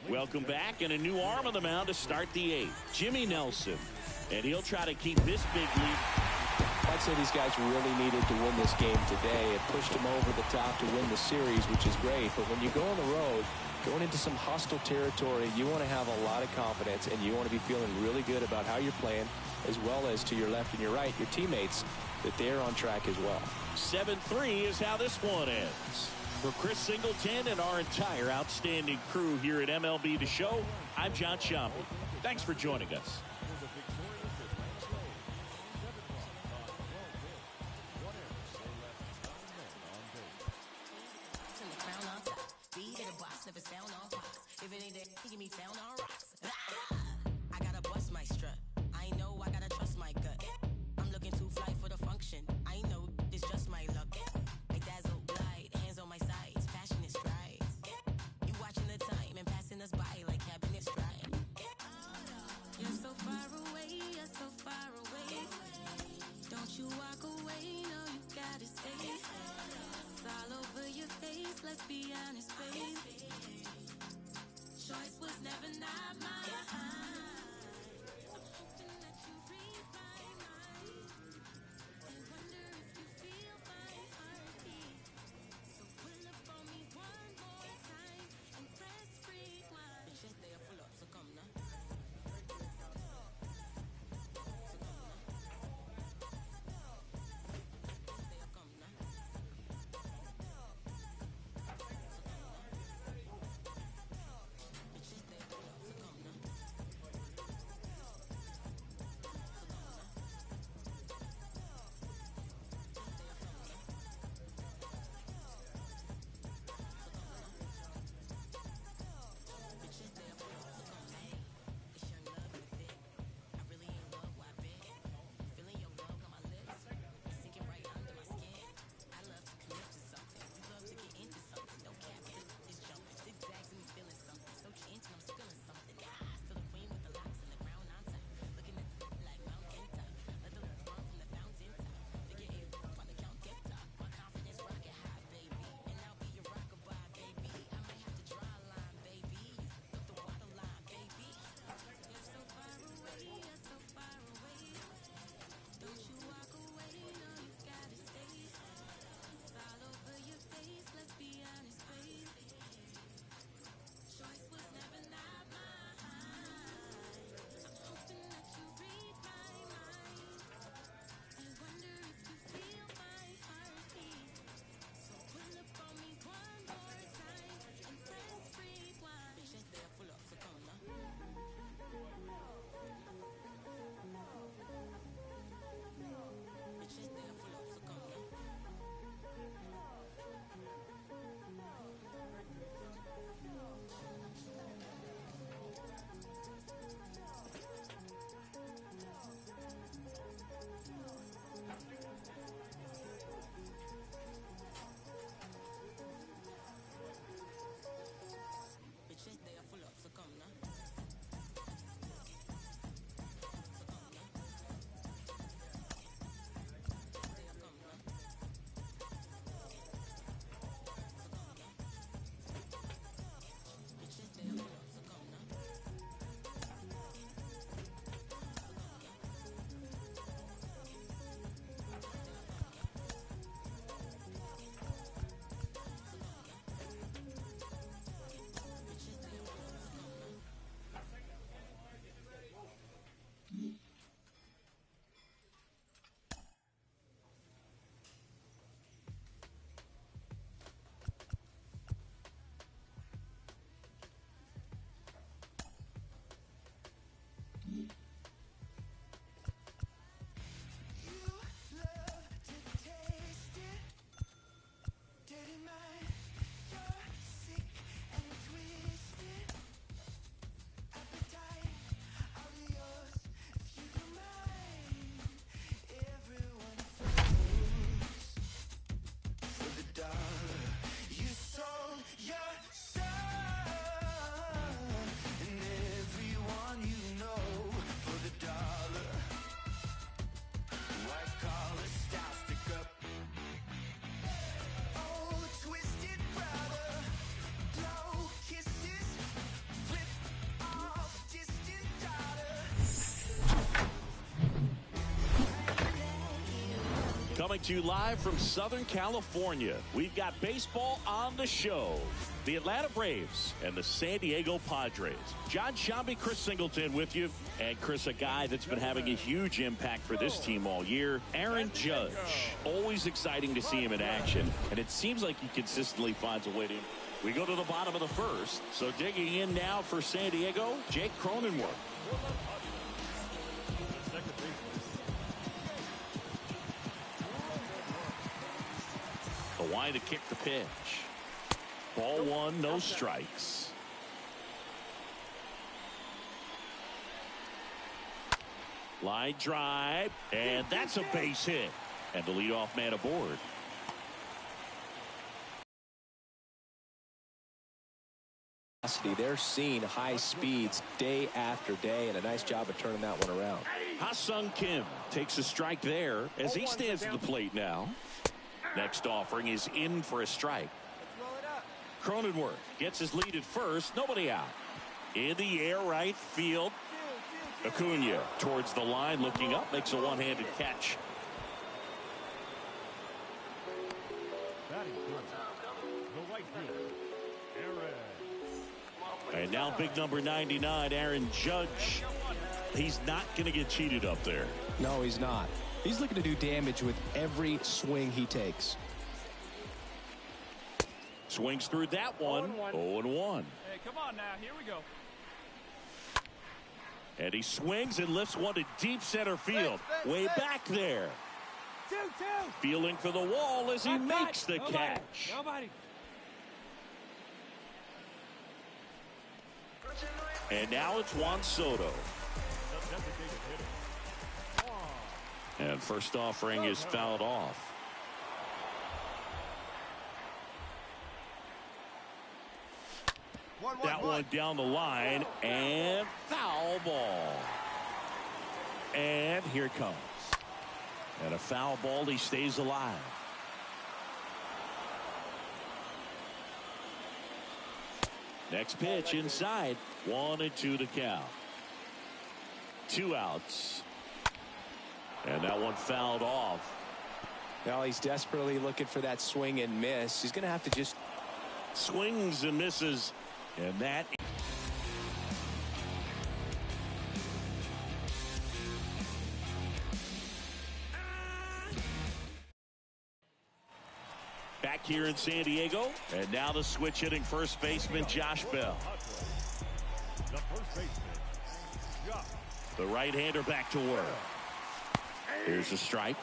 Welcome back, and a new arm on the mound to start the 8th. Jimmy Nelson, and he'll try to keep this big lead. I'd say these guys really needed to win this game today. It pushed them over the top to win the series, which is great. But when you go on the road, going into some hostile territory, you want to have a lot of confidence, and you want to be feeling really good about how you're playing, as well as to your left and your right, your teammates, that they're on track as well. 7-3 is how this one ends. For Chris Singleton and our entire outstanding crew here at MLB The Show, I'm John Sciambi. Thanks for joining us. Let's be honest, baby. Choice was never not mine. Coming to you live from Southern California, we've got baseball on the show. The Atlanta Braves and the San Diego Padres. John Shambi, Chris Singleton with you. And Chris, a guy that's been having a huge impact for this team all year, Aaron Judge. Always exciting to see him in action, and it seems like he consistently finds a way to. We go to the bottom of the first. So digging in now for San Diego, Jake Cronenworth. The line to kick the pitch. Ball one, no strikes. Line drive, and that's a base hit. And the leadoff man aboard. They're seeing high speeds day after day, and a nice job of turning that one around. Ha-Sung Kim takes a strike there as he stands at the plate now. Next offering is in for a strike. Cronenworth gets his lead at first. Nobody out. In the air, right field. Acuna towards the line, looking up, makes a one-handed catch. And now big number 99, Aaron Judge. He's not going to get cheated up there. No, he's not. He's looking to do damage with every swing he takes. Swings through that one. 0-1. Hey, come on now. Here we go. And he swings and lifts one to deep center field. Way back there. 2-2. Feeling for the wall as he makes the catch. Nobody. And now it's Juan Soto. And first offering is fouled off. That one down the line, and foul ball. And here it comes. And a foul ball, he stays alive. Next pitch inside. 1-2 to count. 2 outs. And that one fouled off. Now he's desperately looking for that swing and miss. He's going to have to just swings and misses. And that back here in San Diego, and now the switch hitting first baseman Josh Bell. The right-hander back to work. Here's a strike.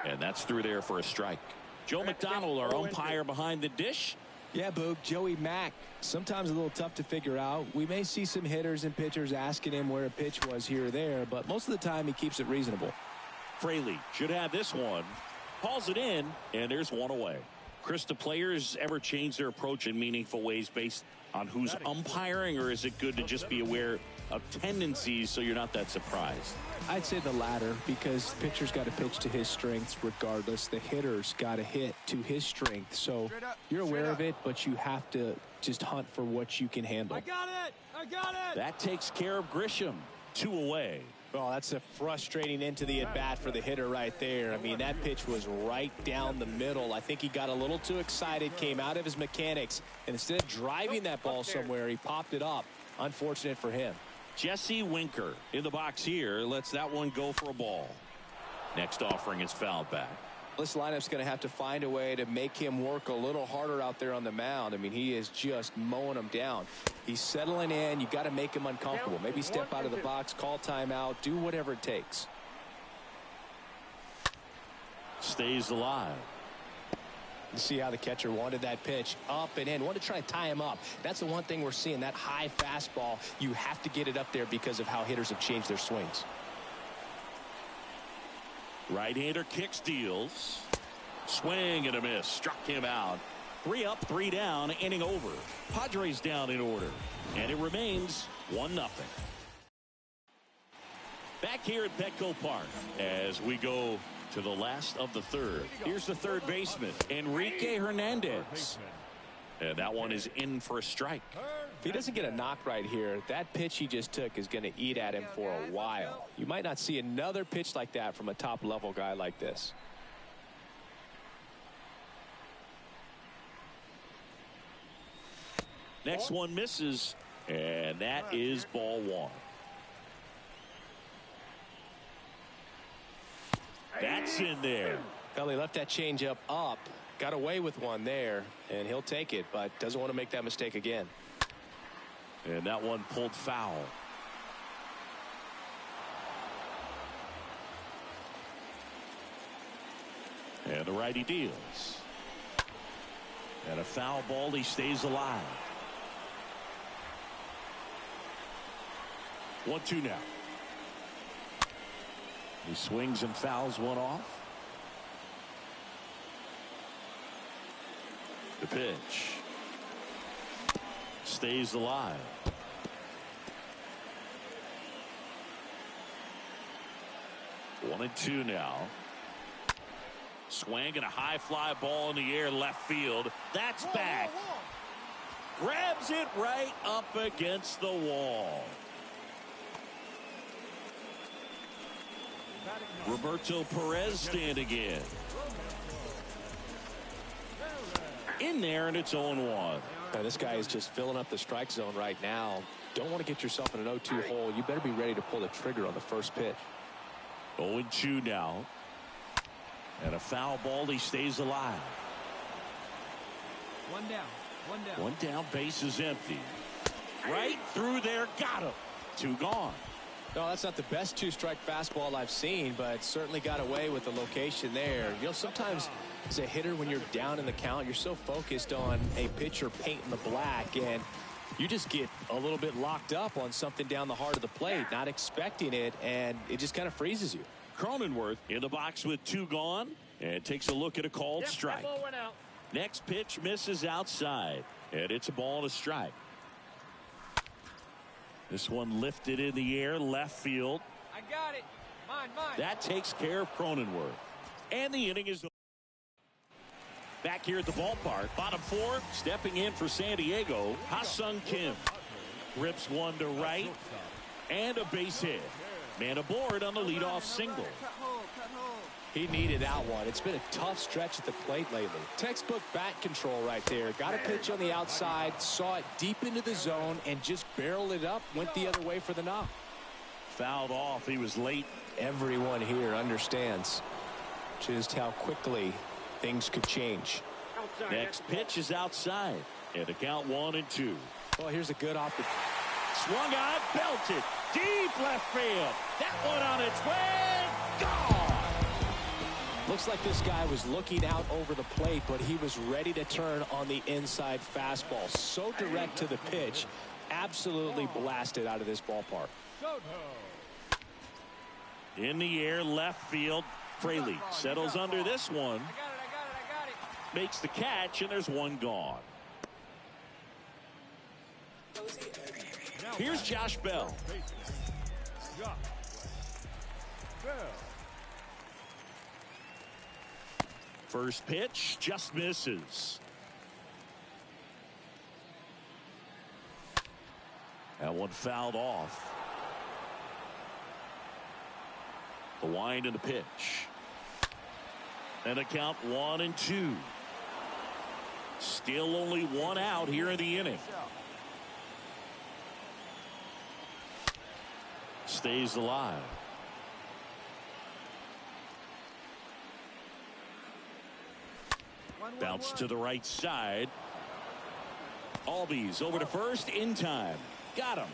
And that's through there for a strike. Joe McDonald, our umpire behind the dish. Yeah, Boog, Joey Mack. Sometimes a little tough to figure out. We may see some hitters and pitchers asking him where a pitch was here or there, but most of the time he keeps it reasonable. Fraley should have this one. Calls it in, and there's one away. Chris, do players ever change their approach in meaningful ways based on who's umpiring, or is it good to just be aware of tendencies so you're not that surprised? I'd say the latter, because the pitcher's got to pitch to his strengths regardless. The hitter's got to hit to his strength. So you're aware of it, but you have to just hunt for what you can handle. I got it. I got it. That takes care of Grisham. 2 away. Well, that's a frustrating end to the at-bat for the hitter right there. I mean, that pitch was right down the middle. I think he got a little too excited, came out of his mechanics, and instead of driving that ball somewhere, he popped it up. Unfortunate for him. Jesse Winker in the box here lets that one go for a ball. Next offering is fouled back. This lineup's going to have to find a way to make him work a little harder out there on the mound. I mean, he is just mowing him down. He's settling in. You've got to make him uncomfortable. Maybe step out of the box, call timeout, do whatever it takes. Stays alive. You see how the catcher wanted that pitch up and in. Wanted to try to tie him up. That's the one thing we're seeing, that high fastball. You have to get it up there because of how hitters have changed their swings. Right-hander kicks, deals. Swing and a miss. Struck him out. 3 up, 3 down, inning over. Padres down in order. And it remains 1-0. Back here at Petco Park as we go to the last of the third. Here's the third baseman, Enrique Hernandez. And that one is in for a strike. If he doesn't get a knock right here, that pitch he just took is going to eat at him for a while. You might not see another pitch like that from a top-level guy like this. Next one misses, and that is ball one. That's in there. Well, he left that changeup up, got away with one there, and he'll take it, but doesn't want to make that mistake again. And that one pulled foul. And the righty deals. And a foul ball. He stays alive. 1-2 now. He swings and fouls one off. The pitch. Stays alive. 1-2 now. Swing and a high fly ball in the air left field. That's back. Grabs it right up against the wall. Roberto Perez standing in there, and it's 0-1. Now, this guy is just filling up the strike zone right now. Don't want to get yourself in an 0-2 hole. You better be ready to pull the trigger on the first pitch. 0-2 now. And a foul ball. He stays alive. One down. One down. Base is empty. Right through there. Got him. 2 gone. No, that's not the best 2-strike fastball I've seen, but certainly got away with the location there. You know, sometimes as a hitter, when you're down in the count, you're so focused on a pitcher painting the black, and you just get a little bit locked up on something down the heart of the plate, not expecting it, and it just kind of freezes you. Cronenworth in the box with 2 gone, and takes a look at a called strike. Next pitch misses outside, and it's a ball and a strike. This one lifted in the air, left field. I got it. Mine. That takes care of Cronenworth. And the inning is back here at the ballpark. Bottom 4, stepping in for San Diego, Ha-Sung Kim. Rips one to right, and a base hit. Man aboard on the leadoff single. He needed that one. It's been a tough stretch at the plate lately. Textbook bat control right there. Got a pitch on the outside, saw it deep into the zone, and just barreled it up, went the other way for the knock. Fouled off. He was late. Everyone here understands just how quickly things could change. Next pitch is outside. And a count 1-2. Well, here's a good opportunity. Swung on, belted. Deep left field. That one on its way. Gone. Looks like this guy was looking out over the plate, but he was ready to turn on the inside fastball. So direct to the pitch. Absolutely blasted out of this ballpark. In the air, left field. Fraley settles under this one. I got it. Makes the catch, and there's one gone. Here's Josh Bell. First pitch just misses. That one fouled off. The wind and the pitch. And a count 1-2. Still only 1 out here in the inning. Stays alive. Bounce to the right side. Albies over to first in time. Got him.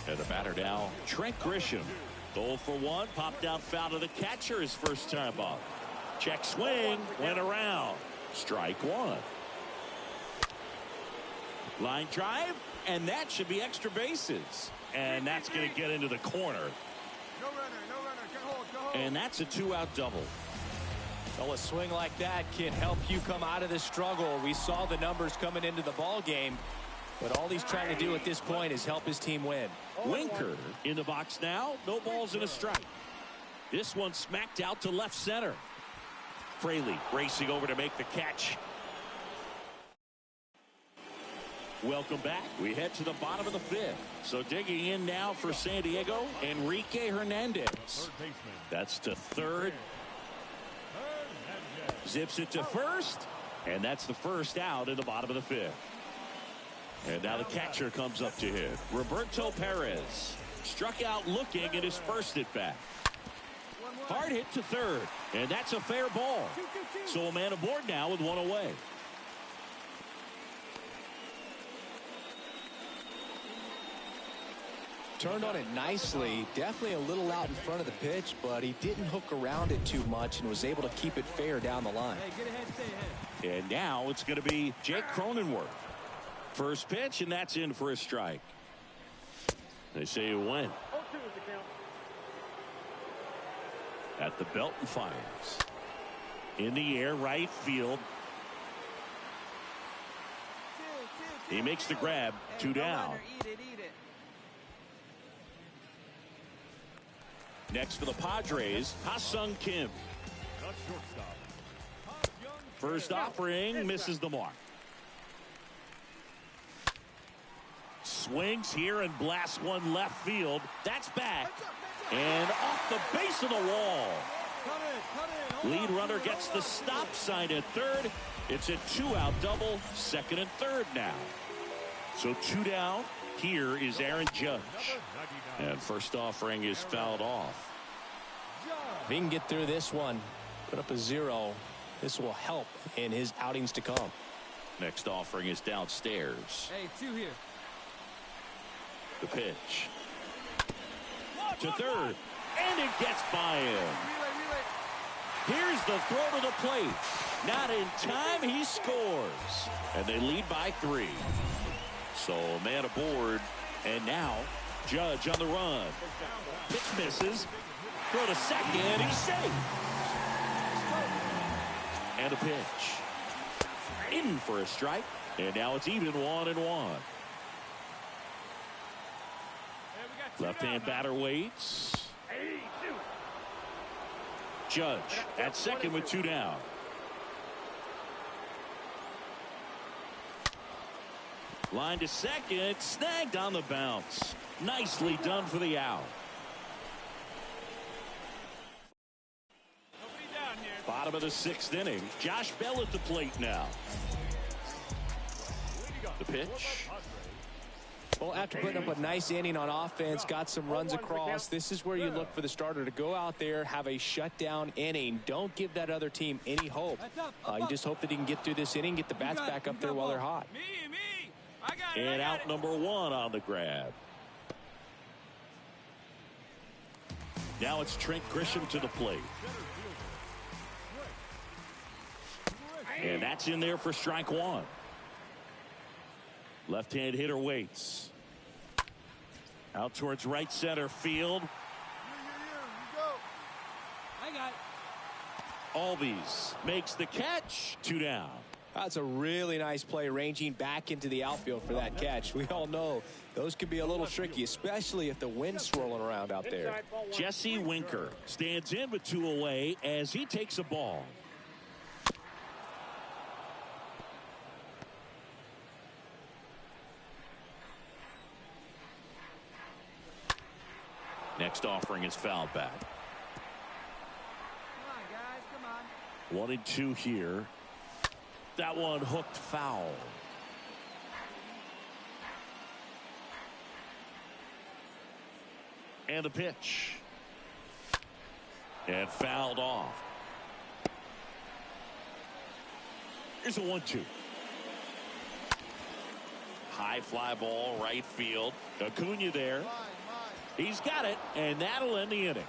And the batter now, Trent Grisham. Goal for 1. Popped out foul to the catcher his first time up. Check swing. Went around. Strike 1. Line drive. And that should be extra bases. And that's going to get into the corner. No runner. Go hold. And that's a 2-out double. Well, a swing like that can help you come out of this struggle. We saw the numbers coming into the ball game, but all he's trying to do at this point is help his team win. Winker in the box now. No balls and a strike. This one smacked out to left center. Fraley racing over to make the catch. Welcome back. We head to the bottom of the fifth. So digging in now for San Diego, Enrique Hernandez. That's to third. Zips it to first. And that's the first out in the bottom of the fifth. And now the catcher comes up to hit. Roberto Perez struck out looking at his first at bat. Hard hit to third. And that's a fair ball. So a man aboard now with one away. Turned on it nicely. Definitely a little out in front of the pitch, but he didn't hook around it too much and was able to keep it fair down the line. Hey, get ahead, stay ahead. And now it's going to be Jake Cronenworth. First pitch, and that's in for a strike. They say it went. At the belt and fires. In the air, right field. He makes the grab. Two down. Eat it. Next for the Padres, Ha-Sung Kim. First offering misses the mark. Swings here and blasts one left field. That's back. And off the base of the wall. Lead runner gets the stop sign at third. It's a two-out double, second and third now. So two down. Here is Aaron Judge. And first offering is fouled off. If he can get through this one, put up a 0, this will help in his outings to come. Next offering is downstairs. Hey, 2 here. The pitch. To third. And it gets by him. Here's the throw to the plate. Not in time, he scores. And they lead by 3. So a man aboard. And now Judge on the run. Pitch misses. Throw to second. He's safe. And a pitch. In for a strike. And now it's even 1-1. Left-hand batter waits. Judge at second with 2 down. Line to second. Snagged on the bounce. Nicely done for the out. Bottom of the 6th inning. Josh Bell at the plate now. The pitch. Well, after putting up a nice inning on offense, got some runs across, this is where you look for the starter to go out there, have a shutdown inning. Don't give that other team any hope. You just hope that he can get through this inning, get the bats back up there while they're hot. And out number 1 on the grab. Now it's Trent Grisham to the plate. And that's in there for strike 1. Left-hand hitter waits. Out towards right center field. I got it. Albies makes the catch. 2 down. That's a really nice play, ranging back into the outfield for that catch. We all know those can be a little tricky, especially if the wind's swirling around out there. Jesse Winker stands in with 2 away as he takes a ball. Next offering is fouled back. Come on, guys, come on. 1-2 here. That one hooked foul. And the pitch. And fouled off. Here's a 1-2. High fly ball, right field. Acuna there. He's got it, and that'll end the inning.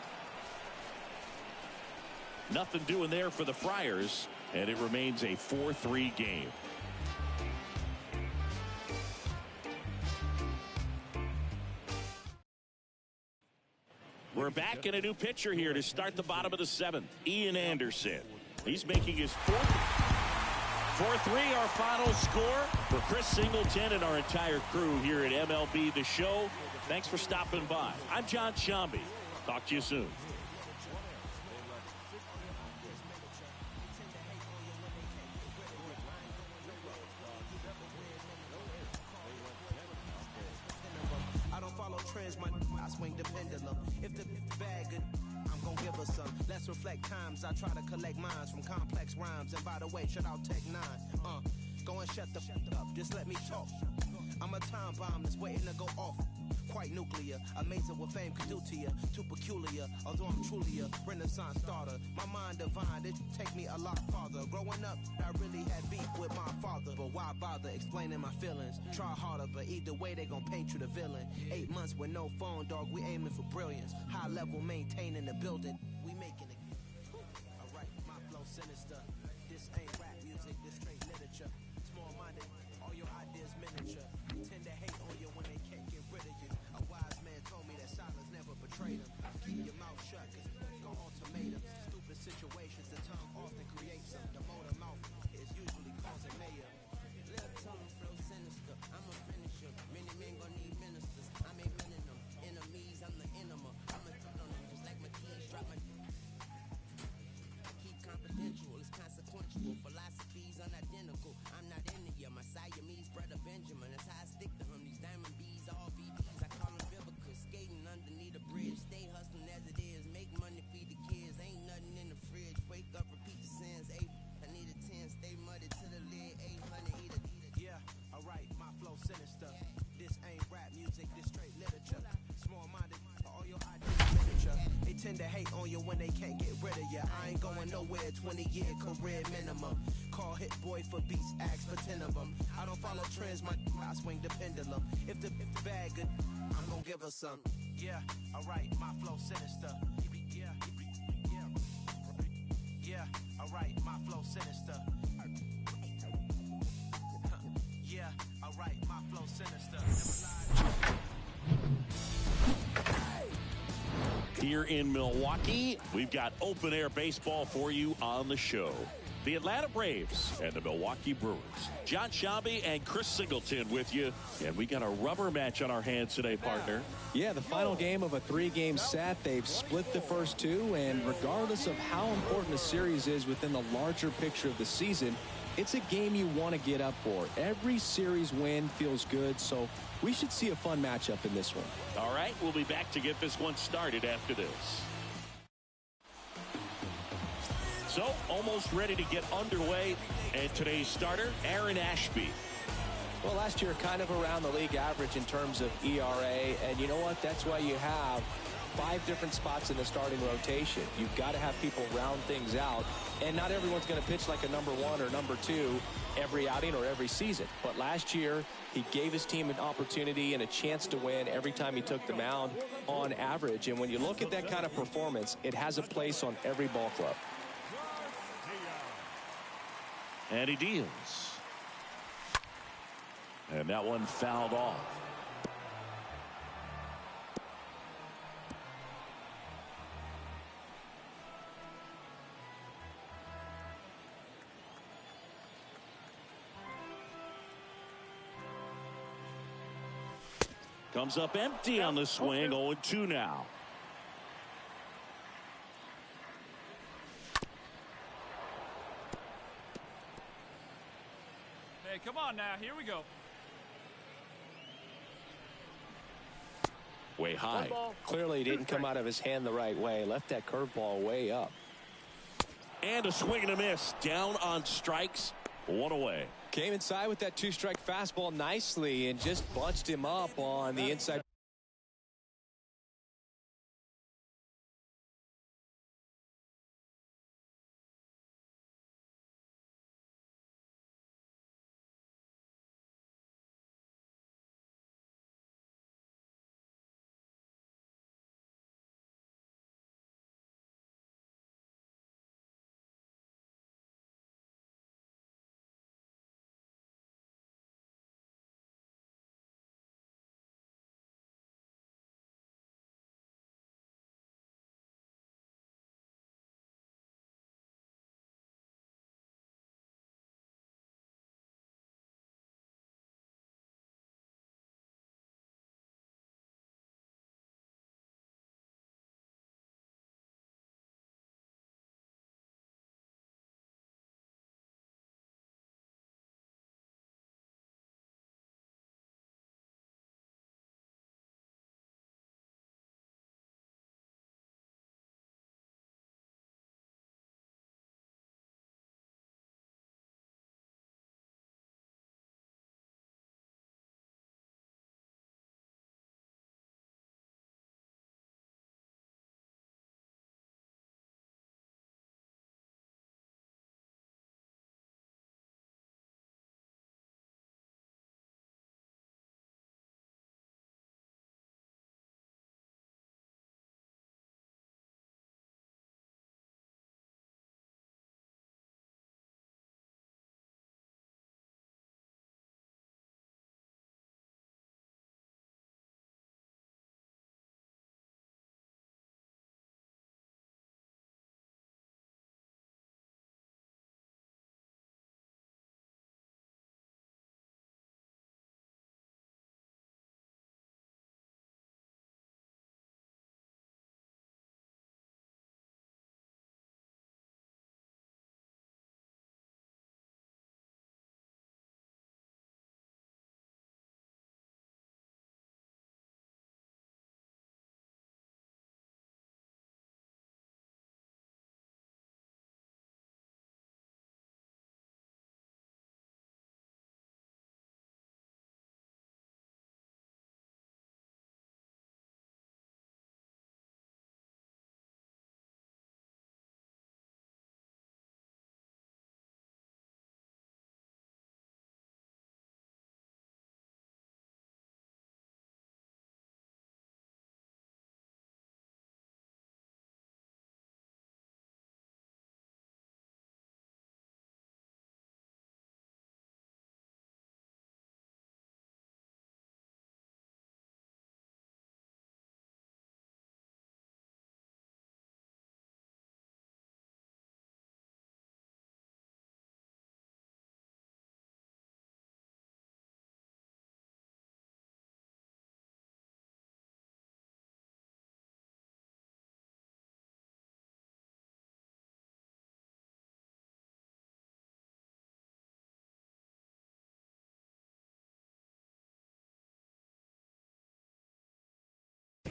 Nothing doing there for the Friars, and it remains a 4-3 game. We're back in a new pitcher here to start the bottom of the 7th. Ian Anderson. He's making his 4th. 4-3 our final score. For Chris Singleton and our entire crew here at MLB The Show, thanks for stopping by. I'm John Shambi. Talk to you soon. trends, I swing the pendulum. If the bag good, I'm gon' give her some. Let's reflect times. I try to collect minds from complex rhymes. And by the way, shout out Tech 9. Go and shut the up. Just let me talk. I'm a time bomb that's waiting to go off. Quite nuclear, amazing what fame can do to you. Too peculiar, although I'm truly a Renaissance starter. My mind divine, it take me a lot farther. Growing up, I really had beef with my father. But why bother explaining my feelings? Try harder, but either way they gon' paint you the villain. 8 months with no phone, dog, we aiming for brilliance. High level maintaining the building, we making it. Alright, my flow sinister. This ain't rap music, this straight literature. Small-minded, all your ideas miniature. Tend to hate on you when they can't get rid of you. A wise man told me that silence never betrayed him. Keep your mouth shut, cause it's gon' ultimatum. Stupid situations, the tongue often creates them. The motor mouth is usually causing mayor. Little tongue flow sinister, I'm a finisher. Many men gon' need ministers, I'm a minimum. Enemies, I'm the enema. I'm a on them, just like my keys, drop my... I keep confidential, it's consequential. Philosophies unidentical, I'm not into you. My Siamese brother Benjamin, that's how I stick to him. These diamond bees, all BBs, I call them Vivica. Skating underneath a bridge, stay hustling as it is. Make money, feed the kids, ain't nothing in the fridge. Wake up, repeat the sins, 8, I need a 10, stay muddy to the lid, 800, eat a. Yeah, alright, my flow sinister. This ain't rap music, this straight literature. Small-minded, all your ideas miniature. They tend to hate on you when they can't get rid of you. I ain't going nowhere, 20-year career minimum. Call Hit Boy for beats, ask for 10 of them. I don't follow trends, I swing the pendulum. If the bag good, I'm gon' give her some. Yeah, alright, my flow sinister. Yeah, alright, my flow sinister. Yeah, alright, my flow sinister. Here in Milwaukee, we've got open air baseball for you on the show. The Atlanta Braves and the Milwaukee Brewers. John Shabby and Chris Singleton with you. And we got a rubber match on our hands today, partner. Yeah, the final game of a 3-game set. They've split the first 2, and regardless of how important a series is within the larger picture of the season, it's a game you want to get up for. Every series win feels good, so we should see a fun matchup in this one. All right, we'll be back to get this one started after this. So, almost ready to get underway, and today's starter, Aaron Ashby. Well, last year kind of around the league average in terms of ERA, and you know what? That's why you have 5 different spots in the starting rotation. You've got to have people round things out, and not everyone's going to pitch like a number 1 or number 2 every outing or every season. But last year, he gave his team an opportunity and a chance to win every time he took the mound on average. And when you look at that kind of performance, it has a place on every ball club. And he deals. And that one fouled off. Comes up empty on the swing. 0-2 now. Hey, come on now. Here we go. Way high. Clearly he didn't come out of his hand the right way. Left that curveball way up. And a swing and a miss. Down on strikes. 1 away. Came inside with that 2-strike fastball nicely and just bunched him up on the inside.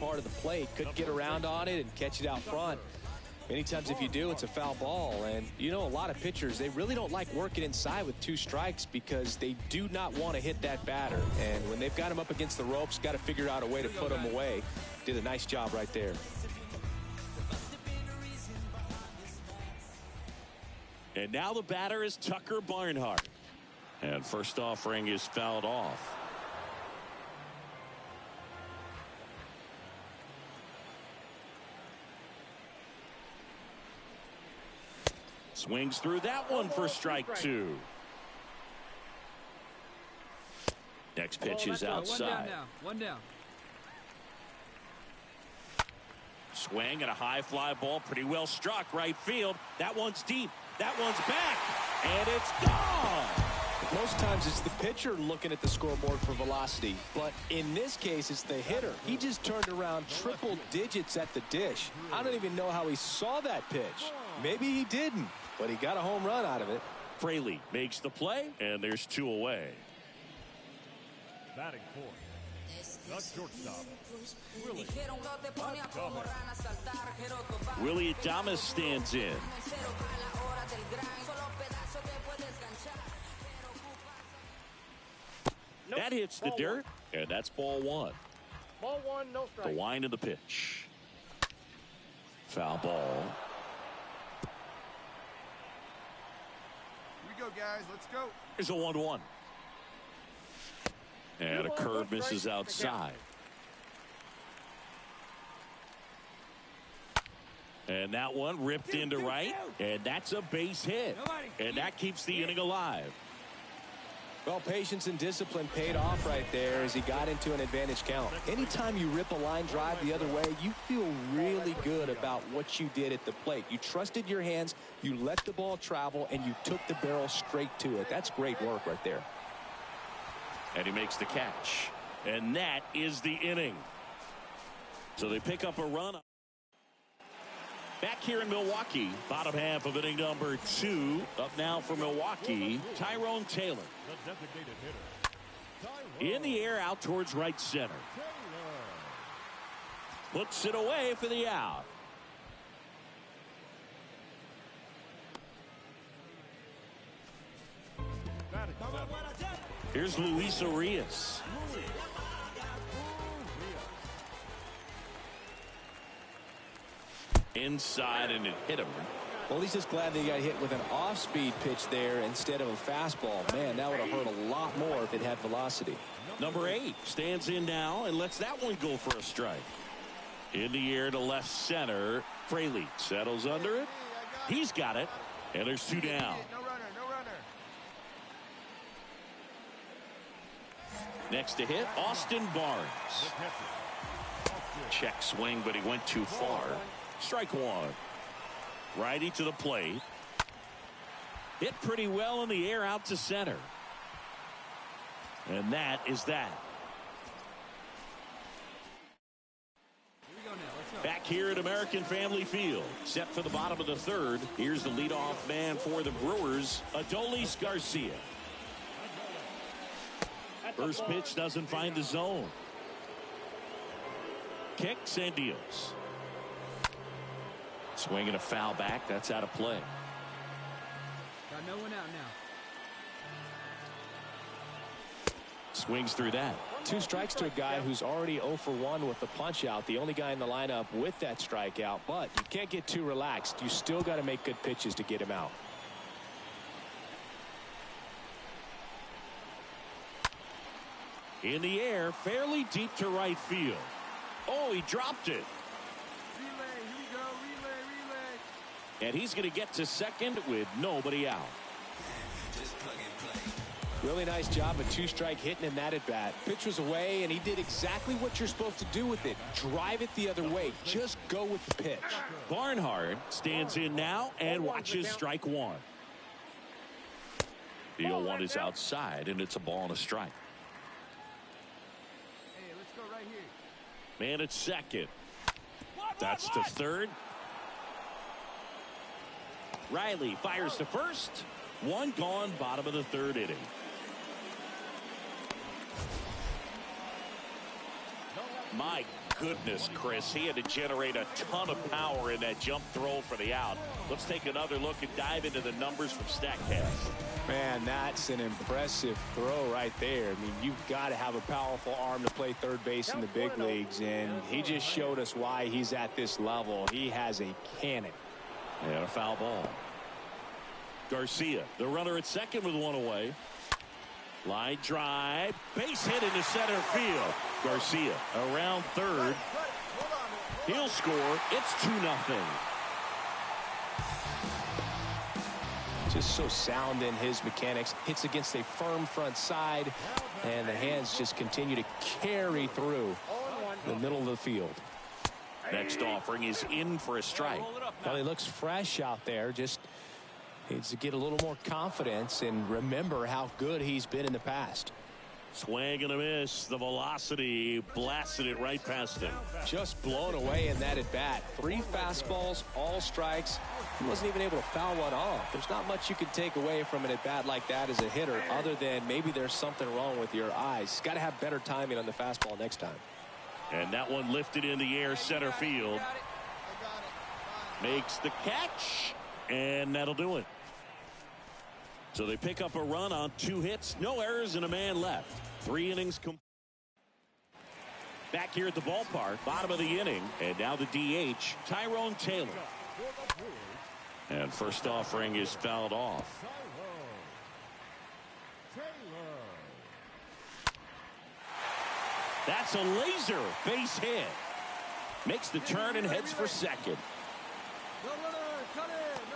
part of the plate. Couldn't get around on it and catch it out front. Many times if you do, it's a foul ball. And you know, a lot of pitchers, they really don't like working inside with 2 strikes because they do not want to hit that batter. And when they've got him up against the ropes, got to figure out a way to put him away. Did a nice job right there. And now the batter is Tucker Barnhart. And first offering is fouled off. Swings through that one for strike 2. Next pitch is outside. 1 down now. 1 down. Swing and a high fly ball, pretty well struck right field. That one's deep. That one's back. And it's gone. Most times it's the pitcher looking at the scoreboard for velocity, but in this case it's the hitter. He just turned around triple digits at the dish. I don't even know how he saw that pitch. Maybe he didn't, but he got a home run out of it. Fraley makes the play, and there's 2 away. Batting fourth, the shortstop, Willie. Willie Adames stands in. That hits the dirt, and that's ball 1. Ball 1, no strike. The wind of the pitch. Foul ball. Here we go, guys. Let's go. Here's a 1-1. And a curve misses outside. And that one ripped into right, and that's a base hit. And that keeps the inning alive. Well, patience and discipline paid off right there as he got into an advantage count. Anytime you rip a line drive the other way, you feel really good about what you did at the plate. You trusted your hands, you let the ball travel, and you took the barrel straight to it. That's great work right there. And he makes the catch. And that is the inning. So they pick up a run. Back here in Milwaukee, bottom half of inning number 2. Up now for Milwaukee, Tyrone Taylor. The designated hitter, In the air out towards right center. Puts it away for the out. batting seventh, Here's Luis Arias. Inside, and it hit him. Well, he's just glad that he got hit with an off-speed pitch there instead of a fastball. Man, that would have hurt a lot more if it had velocity. Number 8 stands in now and lets that one go for a strike. In the air to left center. Fraley settles under it. He's got it. And there's 2 down. No runner, no runner. Next to hit, Austin Barnes. Check swing, but he went too far. Strike 1. Righty to the plate. Hit pretty well in the air out to center. And that is that. Here we go now. Let's go. Back here at American Family Field, set for the bottom of the 3rd. Here's the leadoff man for the Brewers, Adolis Garcia. First pitch doesn't find the zone. Kicks and deals. Swinging a foul back. That's out of play. Got no one out now. Swings through that. 2 strikes to a guy who's already 0 for 1 with the punch out. The only guy in the lineup with that strikeout. But you can't get too relaxed. You still got to make good pitches to get him out. In the air, fairly deep to right field. Oh, he dropped it. Relay, here we go. Relay. And he's going to get to second with nobody out. Really nice job, a 2-strike hitting in that at bat. Pitch was away, and he did exactly what you're supposed to do with it. Drive it the other way. Just go with the pitch. Barnhart stands in now and watches strike 1. The 0-1 is outside, and it's a ball and a strike. Hey, let's go right here. Man at second. That's to third. Riley fires to first. 1 gone, bottom of the 3rd inning. My goodness, Chris, he had to generate a ton of power in that jump throw for the out. Let's take another look and dive into the numbers from StatCast. Man, that's an impressive throw right there. I mean, you've got to have a powerful arm to play third base in the big leagues, and he just showed us why he's at this level. He has a cannon. And a foul ball. Garcia, the runner at second with one away. Line drive, base hit into center field. Garcia around third. He'll score. It's 2-0. Just so sound in his mechanics. Hits against a firm front side, and the hands just continue to carry through the middle of the field. Next offering is in for a strike. Well, he looks fresh out there. Just needs to get a little more confidence and remember how good he's been in the past. Swing and a miss. The velocity blasted it right past him. Just blown away in that at bat. 3 fastballs, all strikes. He wasn't even able to foul one off. There's not much you can take away from an at bat like that as a hitter, other than maybe there's something wrong with your eyes. Got to have better timing on the fastball next time. And that one lifted in the air, center field. Makes the catch, and that'll do it. So they pick up a run on 2 hits, no errors, and a man left. 3 innings complete. Back here at the ballpark, bottom of the inning, and now the DH, Tyrone Taylor. And first offering is fouled off. That's a laser base hit. Makes the turn and heads for second.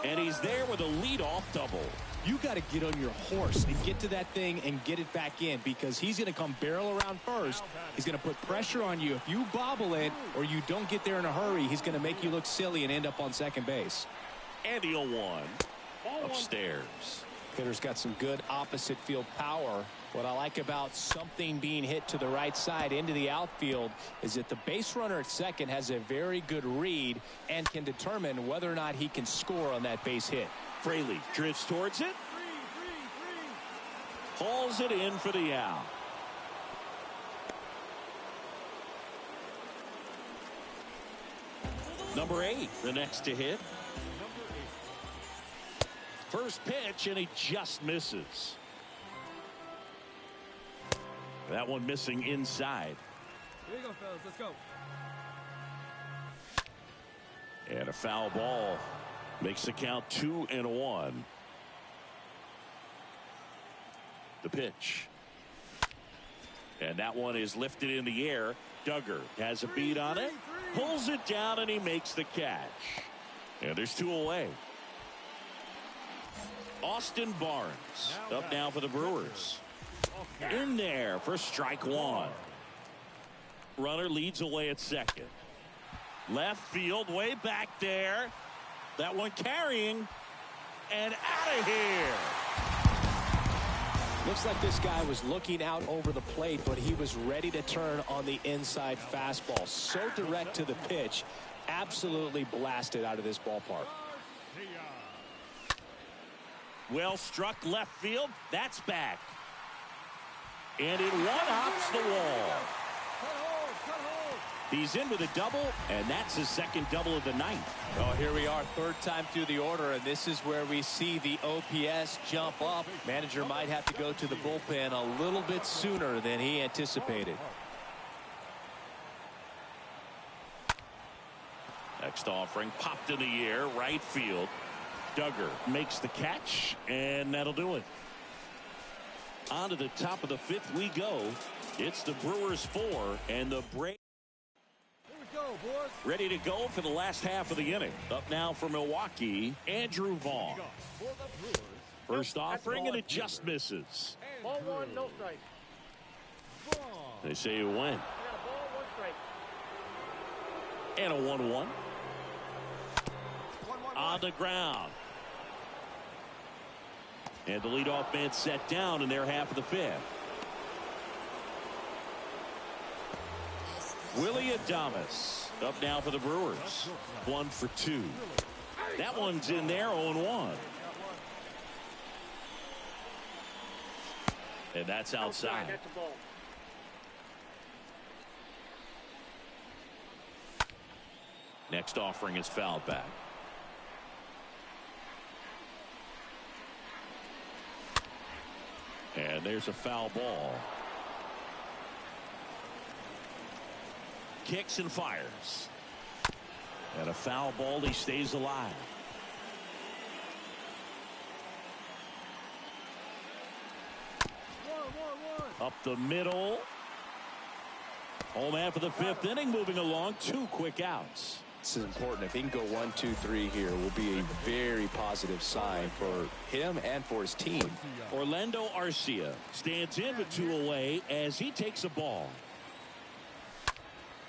And he's there with a leadoff double. You got to get on your horse and get to that thing and get it back in, because he's going to come barrel around first. He's going to put pressure on you. If you bobble it or you don't get there in a hurry, he's going to make you look silly and end up on second base. And the 0-1 upstairs. Hitter's got some good opposite field power. What I like about something being hit to the right side into the outfield is that the base runner at second has a very good read and can determine whether or not he can score on that base hit. Fraley drifts towards it. Hauls it in for the out. Number 8, the next to hit. First pitch, and he just misses. That one missing inside. Here you go, fellas. Let's go. And a foul ball makes the count 2-1. The pitch. And that one is lifted in the air. Duggar has a beat on it. Pulls it down, and he makes the catch. And there's 2 away. Austin Barnes up now for the Brewers. In there for strike 1. Runner leads away at second. Left field, way back there. That one carrying, and out of here. Looks like this guy was looking out over the plate, but he was ready to turn on the inside fastball. So direct to the pitch, absolutely blasted out of this ballpark. Well struck left field. That's back. And it one-hops the wall. He's in with a double, and that's his second double of the night. Well, here we are, third time through the order, and this is where we see the OPS jump up. Manager might have to go to the bullpen a little bit sooner than he anticipated. Next offering popped in the air, right field. Duggar makes the catch, and that'll do it. On to the top of the 5th we go. It's the Brewers 4 and the Braves ready to go for the last half of the inning. Up now for Milwaukee, Andrew Vaughn. First offering, and it just misses. Ball 1, no strike. They say you win. Ball 1 strike. And a 1-1. On the ground. And the leadoff man set down in their half of the 5th. Willie Adames up now for the Brewers. 1 for 2. That one's in there, 0-1. And that's outside. Next offering is fouled back. And there's a foul ball. Kicks and fires. And a foul ball. He stays alive. Up the middle. Home half of the fifth inning, moving along. 2 quick outs. This is important. If he can go 1, 2, 3 here, will be a very positive sign for him and for his team. Orlando Arcia stands in with 2 away as he takes a ball.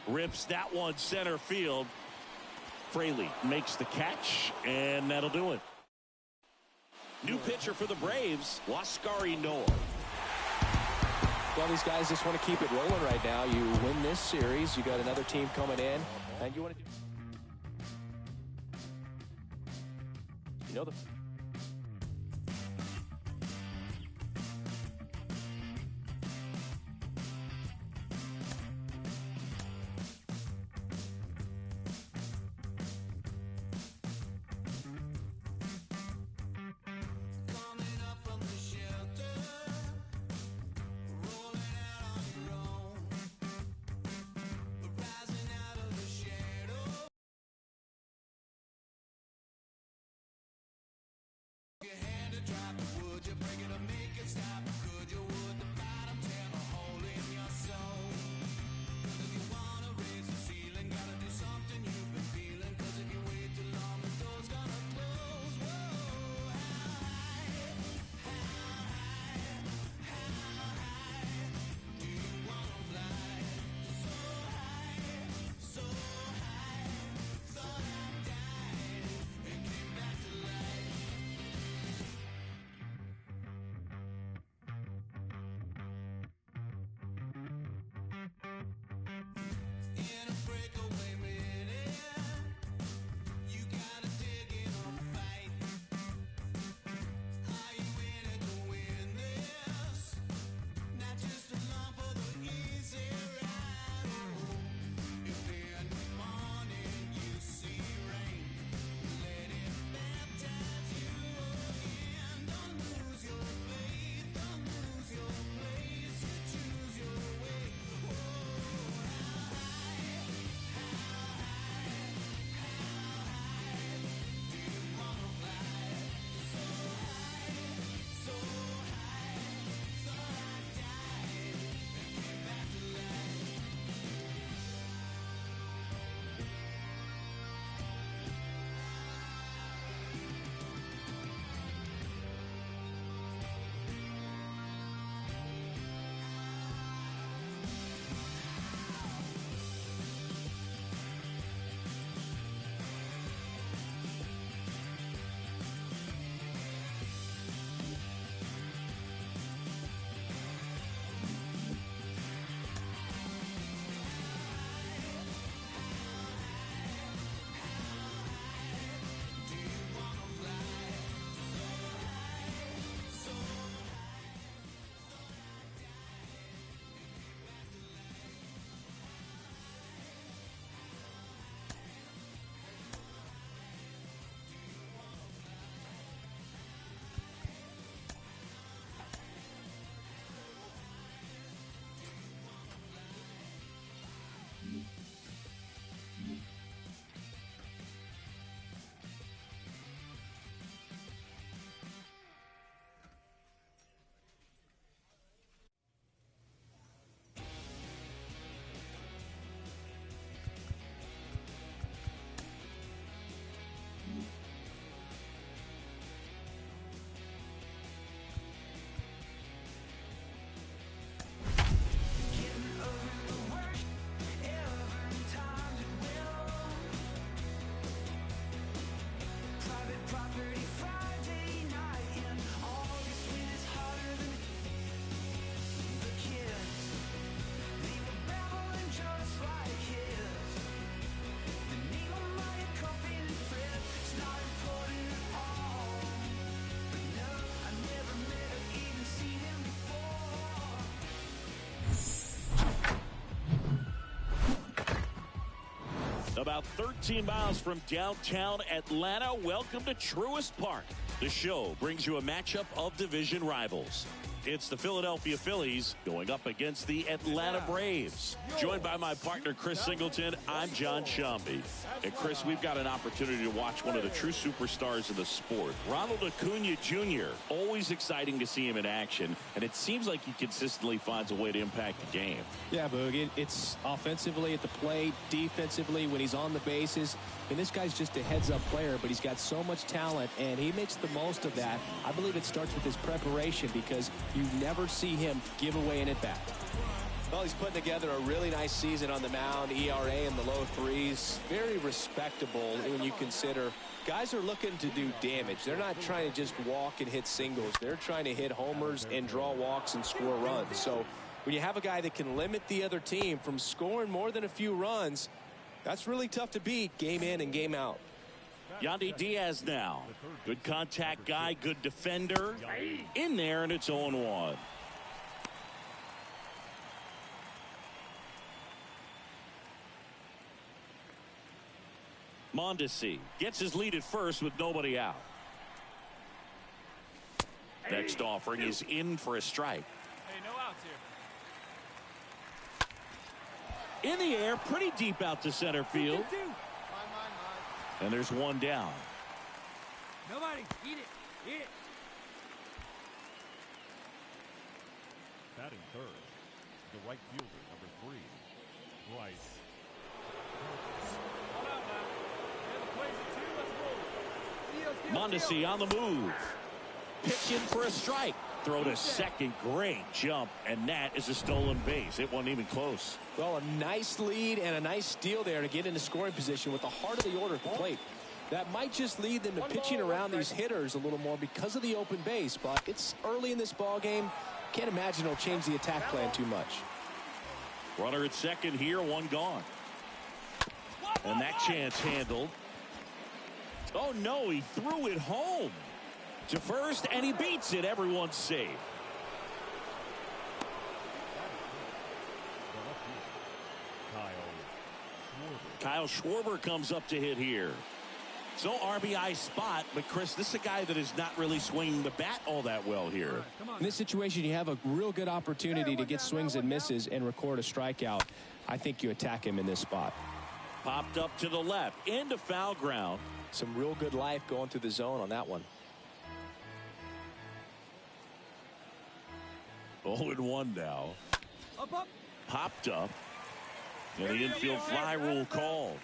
Rips that one center field. Fraley makes the catch, and that'll do it. New pitcher for the Braves, Huascar Ynoa. Well, these guys just want to keep it rolling right now. You win this series, you got another team coming in, and you want to do... You know the... About 13 miles from downtown Atlanta, welcome to Truist Park. The show brings you a matchup of division rivals. It's the Philadelphia Phillies going up against the Atlanta Braves. Joined by my partner, Chris Singleton, I'm John Shambi. And Chris, we've got an opportunity to watch one of the true superstars of the sport. Ronald Acuna Jr., always exciting to see him in action. And it seems like he consistently finds a way to impact the game. Yeah, Boog, it's offensively at the plate, defensively when he's on the bases. And this guy's just a heads-up player, but he's got so much talent, and he makes the most of that. I believe it starts with his preparation because you never see him give away an at-bat. Well, he's putting together a really nice season on the mound. ERA in the low 3s. Very respectable when you consider guys are looking to do damage. They're not trying to just walk and hit singles. They're trying to hit homers and draw walks and score runs. So when you have a guy that can limit the other team from scoring more than a few runs, that's really tough to beat game in and game out. Yandy Diaz now. Good contact guy, good defender. In there, and it's 0-1. Mondesi gets his lead at first with nobody out. Next offering is in for a strike. Hey, no outs here. In the air, pretty deep out to center field. And there's one down. Nobody, eat it, eat it. Batting third, the right fielder, number 3, Bryce. All out now. Yeah, the plays at 2, let's roll. Mondesi on the move. Pitching for a strike. Throw to second. Great jump. And that is a stolen base. It wasn't even close. Well, a nice lead and a nice steal there to get into scoring position with the heart of the order at the plate. That might just lead them to pitching around these hitters a little more because of the open base, but it's early in this ball game. Can't imagine it'll change the attack plan too much. Runner at second here, one gone. And that chance handled. Oh no, he threw it home to first, and he beats it. Everyone's safe. Kyle Schwarber comes up to hit here. So RBI spot, but Chris, this is a guy that is not really swinging the bat all that well here. In this situation, you have a real good opportunity to get swings and misses and record a strikeout. I think you attack him in this spot. Popped up to the left, into foul ground. Some real good life going through the zone on that one. 0-1 now. Up. Popped up. And the infield fly rule called.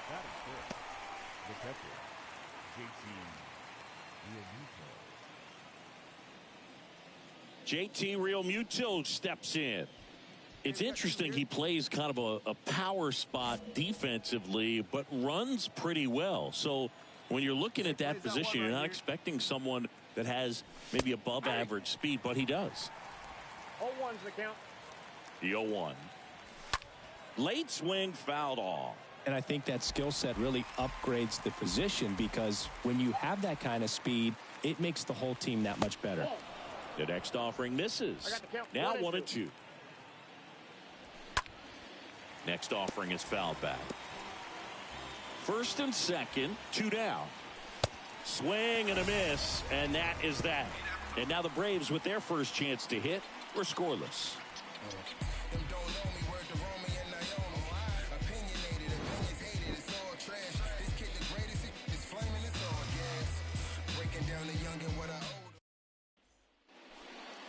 Batting first, the catcher, JT JT Realmuto steps in. It's interesting, he plays kind of a power spot defensively, but runs pretty well. So when you're looking at that position, you're not expecting someone that has maybe above average speed, but he does. 0-1's the count. The 0-1. Late swing fouled off. And I think that skill set really upgrades the position because when you have that kind of speed, it makes the whole team that much better. The next offering misses. Now 1-2. Next offering is fouled back. First and second, 2 down. Swing and a miss, and that is that. And now the Braves, with their first chance to hit, were scoreless.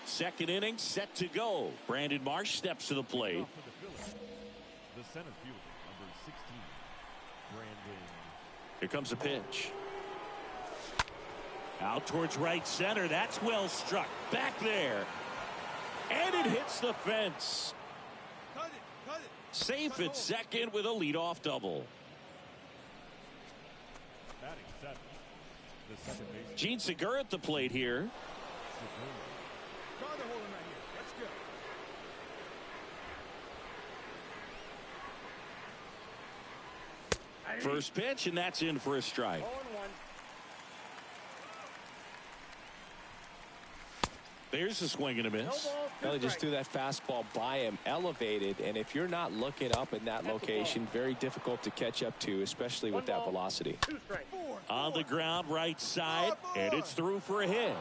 Second inning set to go. Brandon Marsh steps to the plate. The center fielder, number 16, Brandon. Here comes a pitch. Out towards right center. That's well struck. Back there. And it hits the fence. Cut it. Safe at second with a leadoff double. Batting seventh, the second baseman, Gene Segura at the plate here. Guard the hole in right here. Let's go. First pitch, and that's in for a strike. 0-1. Here's a swing and a miss. Well, he just threw that fastball by him, elevated, and if you're not looking up in that location, very difficult to catch up to, especially with that velocity. On the ground, right side, and it's through for a hit.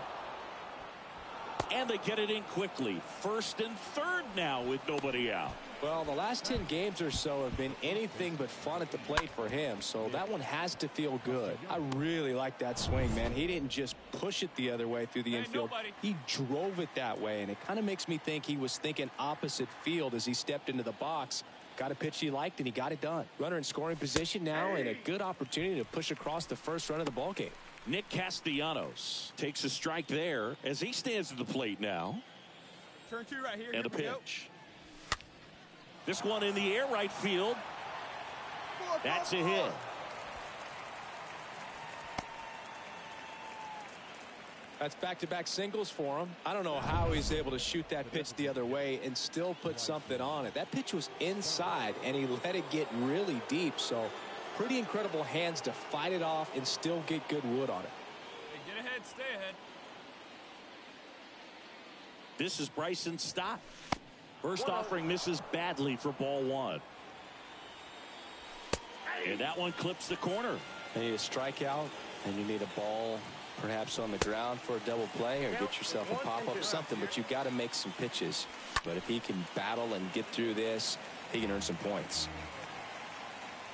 And they get it in quickly. First and third now with nobody out. Well, the last 10 games or so have been anything but fun at the plate for him, so that one has to feel good. I really like that swing, man. He didn't just push it the other way through the infield. He drove it that way, and it kind of makes me think he was thinking opposite field as he stepped into the box. Got a pitch he liked, and he got it done. Runner in scoring position now, and a good opportunity to push across the first run of the ballgame. Nick Castellanos takes a strike there as he stands at the plate now. Turn 2 right here. And a pitch. This one in the air, right field. That's a hit. That's back-to-back singles for him. I don't know how he's able to shoot that pitch the other way and still put something on it. That pitch was inside, and he let it get really deep. So pretty incredible hands to fight it off and still get good wood on it. Hey, get ahead, stay ahead. This is Bryson Stott. First offering misses badly for ball 1. And that one clips the corner. You need a strikeout, and you need a ball perhaps on the ground for a double play or get yourself a pop-up, something, but you've got to make some pitches. But if he can battle and get through this, he can earn some points.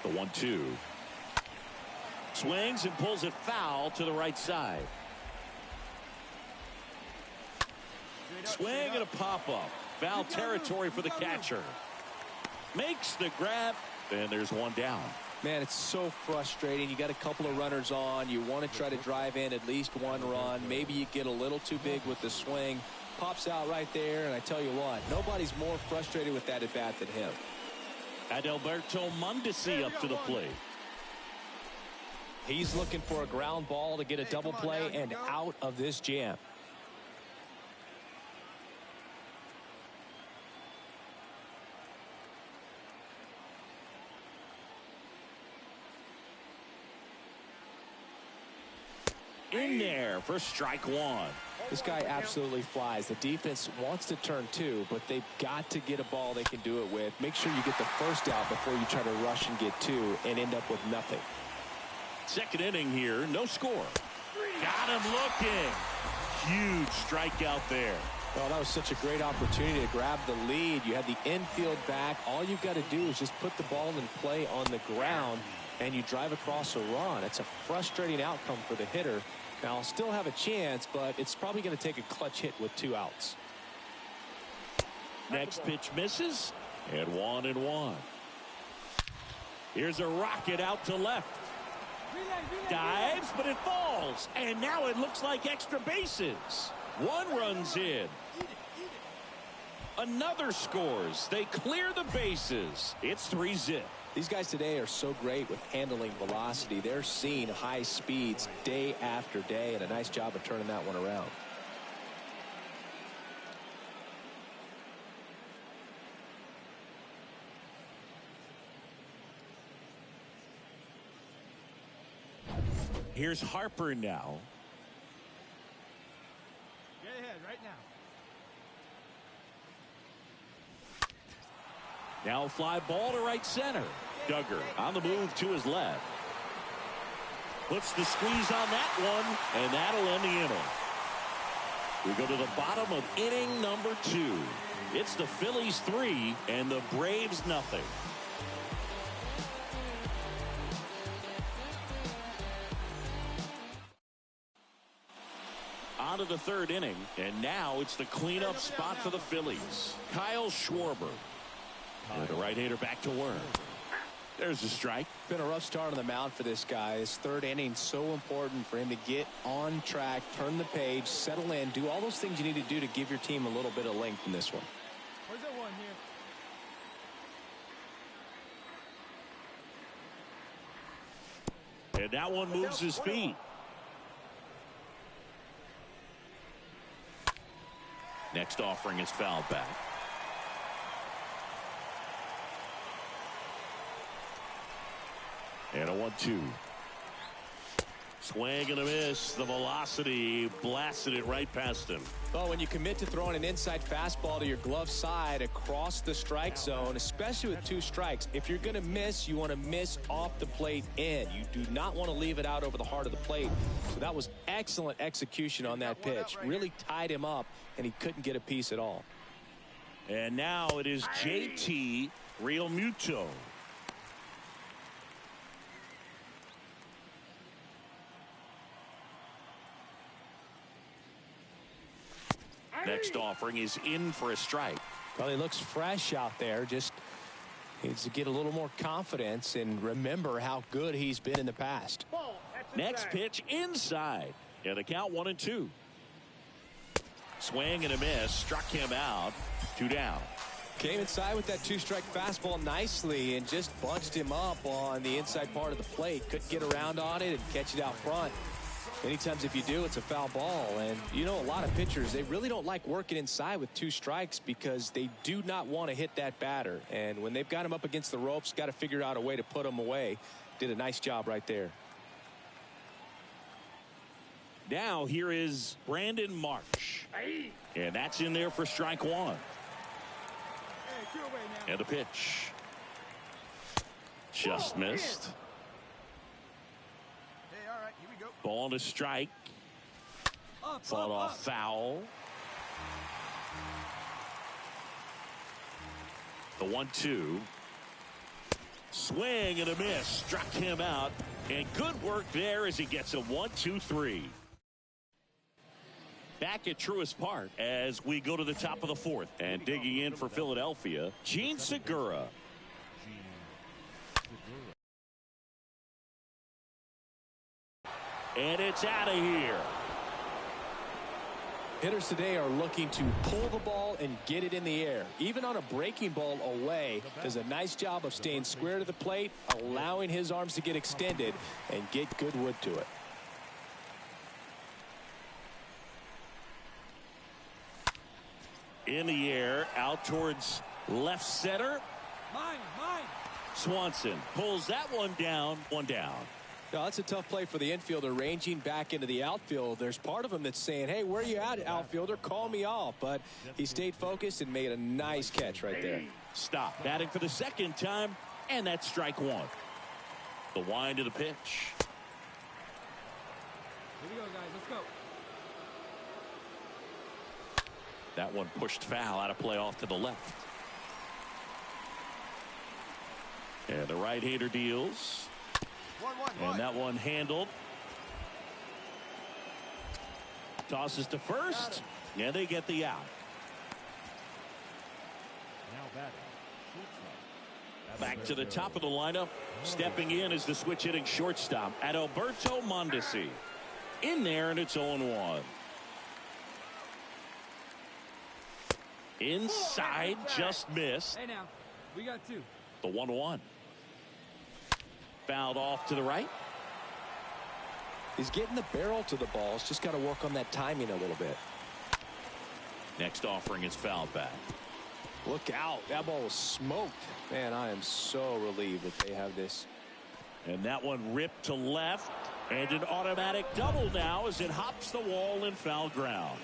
The 1-2. Swings and pulls it foul to the right side. Swing and a pop-up. Foul territory for the catcher. Makes the grab, and there's one down. Man, it's so frustrating. You got a couple of runners on. You want to try to drive in at least one run. Maybe you get a little too big with the swing. Pops out right there, and I tell you what, nobody's more frustrated with that at-bat than him. Adalberto Mondesi up to the plate. He's looking for a ground ball to get a double play and out of this jam. In there for strike 1. This guy absolutely flies. The defense wants to turn 2, but they've got to get a ball they can do it with. Make sure you get the first out before you try to rush and get 2 and end up with nothing. Second inning here, no score. Got him looking. Huge strikeout there. Well, that was such a great opportunity to grab the lead. You had the infield back. All you've got to do is just put the ball in play on the ground, and you drive across a run. It's a frustrating outcome for the hitter. Now, I'll still have a chance, but it's probably going to take a clutch hit with 2 outs. Next pitch misses, and 1-1. Here's a rocket out to left. Dives, but it falls, and now it looks like extra bases. 1 runs in. Another scores. They clear the bases. It's 3-0. These guys today are so great with handling velocity. They're seeing high speeds day after day, and a nice job of turning that one around. Here's Harper now. Get ahead right now. Now a fly ball to right center. Duggar on the move to his left. Puts the squeeze on that one, and that'll end the inning. We go to the bottom of inning number 2. It's the Phillies 3 and the Braves nothing. On to the 3rd inning, and now it's the cleanup spot for the Phillies. Kyle Schwarber. And the right-hander back to work. There's a strike. Been a rough start on the mound for this guy. His 3rd inning so important for him to get on track, turn the page, settle in, do all those things you need to do to give your team a little bit of length in this one. Where's that one here? And that one moves his feet. Next offering is fouled back. And a 1-2. Swing and a miss. The velocity blasted it right past him. Well, when you commit to throwing an inside fastball to your glove side across the strike zone, especially with 2 strikes, if you're going to miss, you want to miss off the plate in. You do not want to leave it out over the heart of the plate. So that was excellent execution on that pitch. Really tied him up, and he couldn't get a piece at all. And now it is JT Realmuto. Next offering is in for a strike. Well, he looks fresh out there. Just needs to get a little more confidence and remember how good he's been in the past. Next pitch inside. And the count 1-2. Swing and a miss. Struck him out. 2 down. Came inside with that 2-strike fastball nicely and just bunched him up on the inside part of the plate. Couldn't get around on it and catch it out front. Many times if you do, it's a foul ball. And you know, a lot of pitchers, they really don't like working inside with 2 strikes because they do not want to hit that batter. And when they've got him up against the ropes, got to figure out a way to put him away. Did a nice job right there. Now here is Brandon Marsh. And that's in there for strike 1. And a pitch. Just missed. Hey, all right, here we go. Ball to strike. Fought off foul. The 1-2. Swing and a miss. Struck him out. And good work there as he gets a 1-2-3. Back at Truist Park as we go to the top of the 4th. And digging in for Philadelphia, Gene Segura. And it's out of here. Hitters today are looking to pull the ball and get it in the air. Even on a breaking ball away, does a nice job of staying square to the plate, allowing his arms to get extended and get good wood to it. In the air, out towards left center. Mine. Swanson pulls that one down. 1 down. Now, that's a tough play for the infielder ranging back into the outfield. There's part of him that's saying, hey, where are you at, outfielder? Call me off. But he stayed focused and made a nice catch right there. Stop. Batting for the 2nd time, and that's strike 1. The wind of the pitch. Here we go, guys. Let's go. That one pushed foul, out of play off to the left. And the right-hander deals. 1-1-1. And that one handled. Tosses to first. And they get the out. Now batting, shortstop. Back to the top of the lineup. Stepping in is the switch hitting shortstop, Adalberto Mondesi. In there, and it's 0-1. Inside, just missed. Hey, now. We got 2. The 1-1. Fouled off to the right. He's getting the barrel to the ball. He's just got to work on that timing a little bit. Next offering is fouled back. Look out. That ball was smoked. Man, I am so relieved that they have this. And that one ripped to left. And an automatic double now as it hops the wall in foul ground.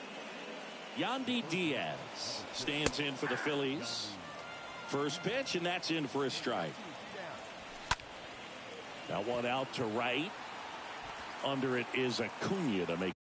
Yandy Diaz stands in for the Phillies. First pitch, and that's in for a strike. That one out to right. Under it is Acuna to make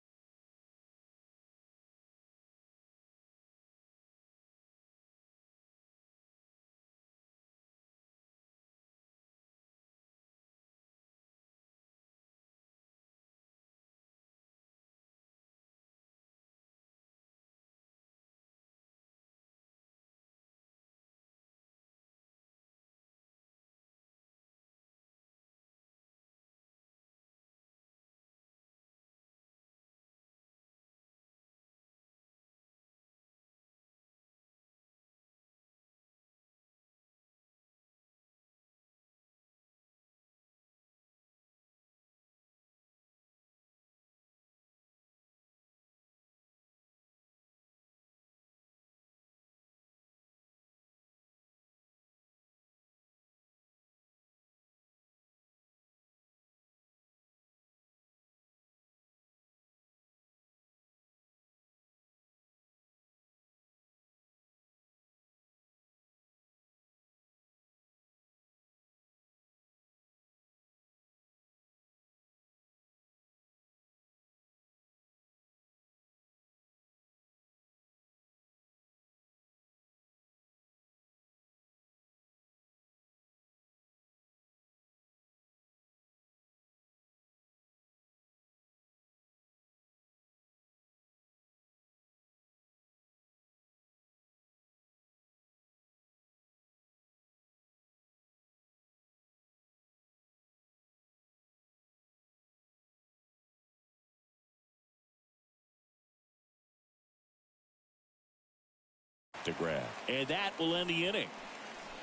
to grab. And that will end the inning.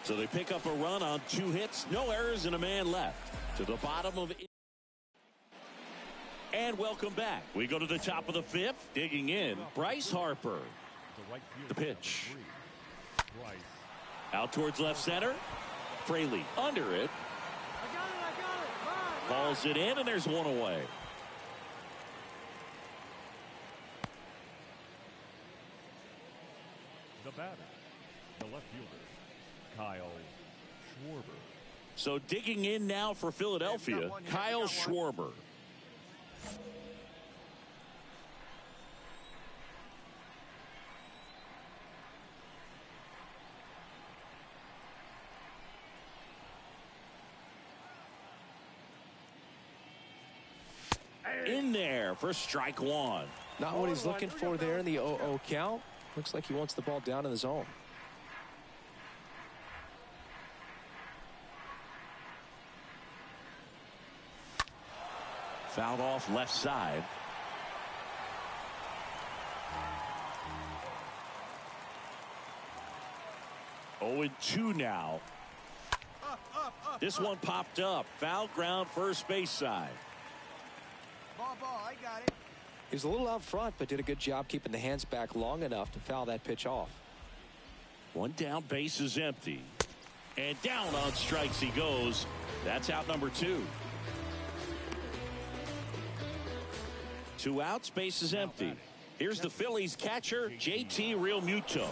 So they pick up a run on 2 hits, no errors, and a man left. To the bottom of it. And welcome back. We go to the top of the 5th. Digging in, Bryce Harper. The pitch. Out towards left center. Fraley under it. I got it. Calls it in, and there's one away. The batter, the left fielder, Kyle Schwarber. So digging in now for Philadelphia, Kyle Schwarber. In there for strike 1. Not what he's looking for there in the 0-0 count. Looks like he wants the ball down in the zone. Fouled off left side. Oh, 0-2 now. This one popped up. Foul ground first base side. Ball, I got it. He was a little out front, but did a good job keeping the hands back long enough to foul that pitch off. 1 down, base is empty. And down on strikes he goes. That's out number 2. 2 outs, base is empty. Here's the Phillies catcher, JT Realmuto.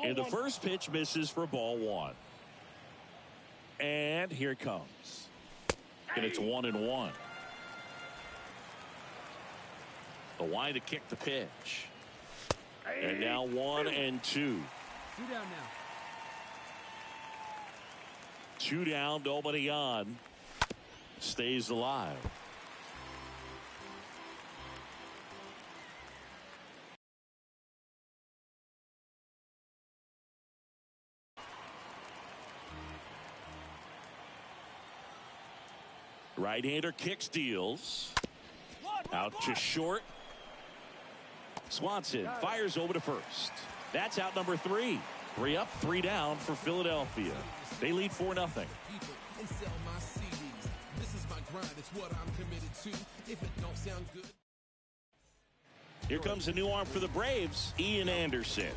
And the first pitch misses for ball 1. And here it comes. And it's 1-1. The wide to kick the pitch. And now 1-2. 2 down now. 2 down, nobody on. Stays alive. Right-hander kicks, deals. Out to short. Swanson fires over to first. That's out number 3. 3 up, 3 down for Philadelphia. They lead 4-0. Here comes a new arm for the Braves, Ian Anderson.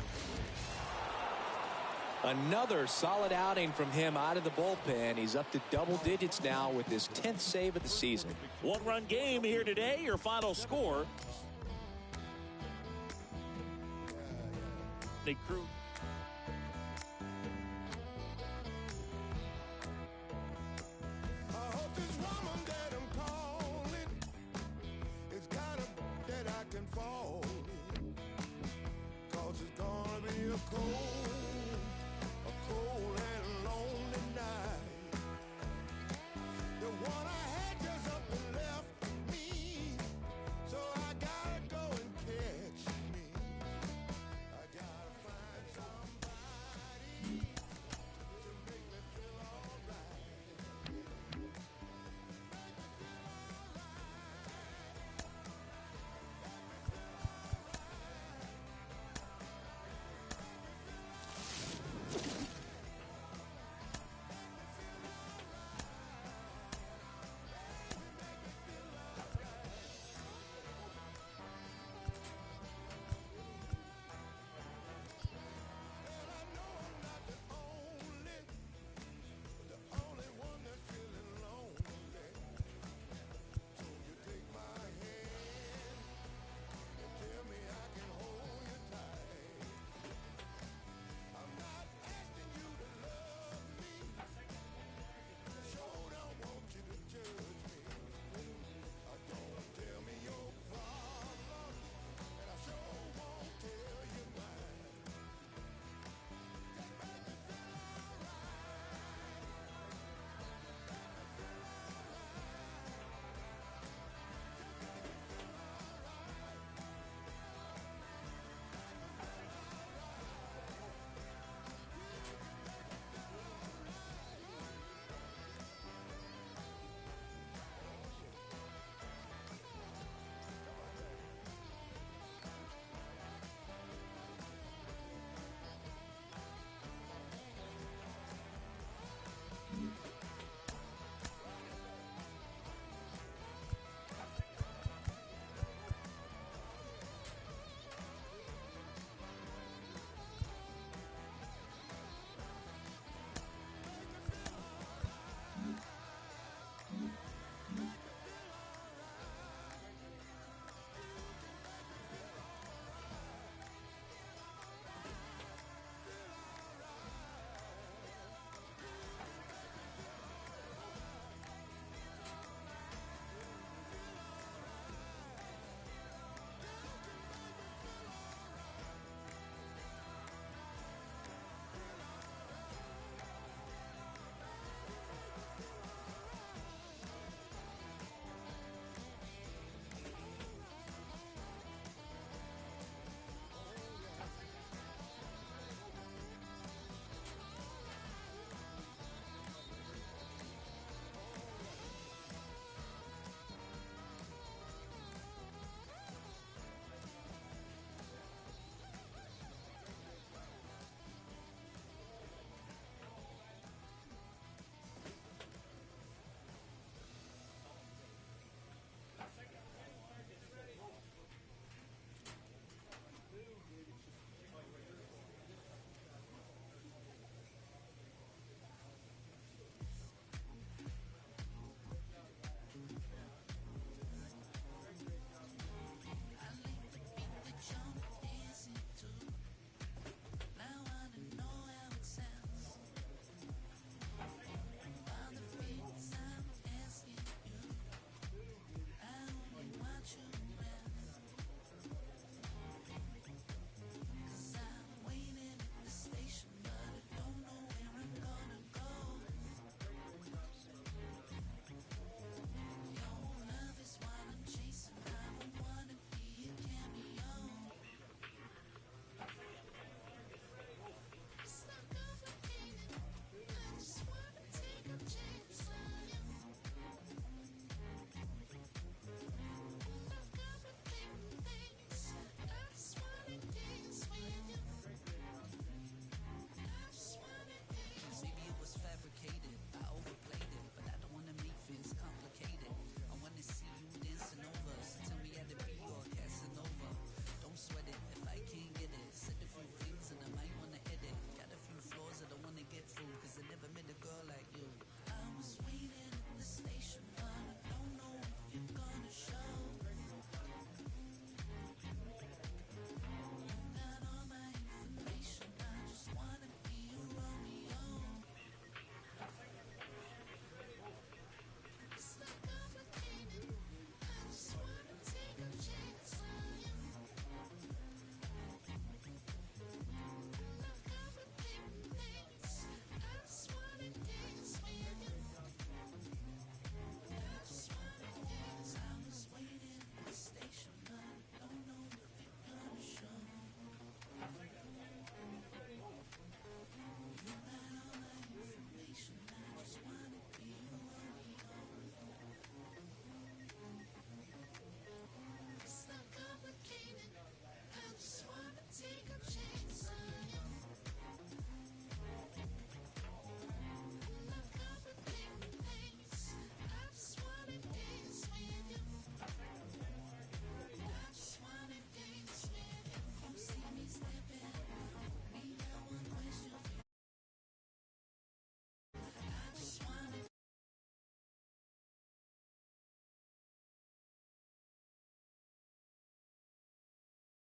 Another solid outing from him out of the bullpen. He's up to double digits now with his 10th save of the season. 1-run game here today. Your final score. They crew.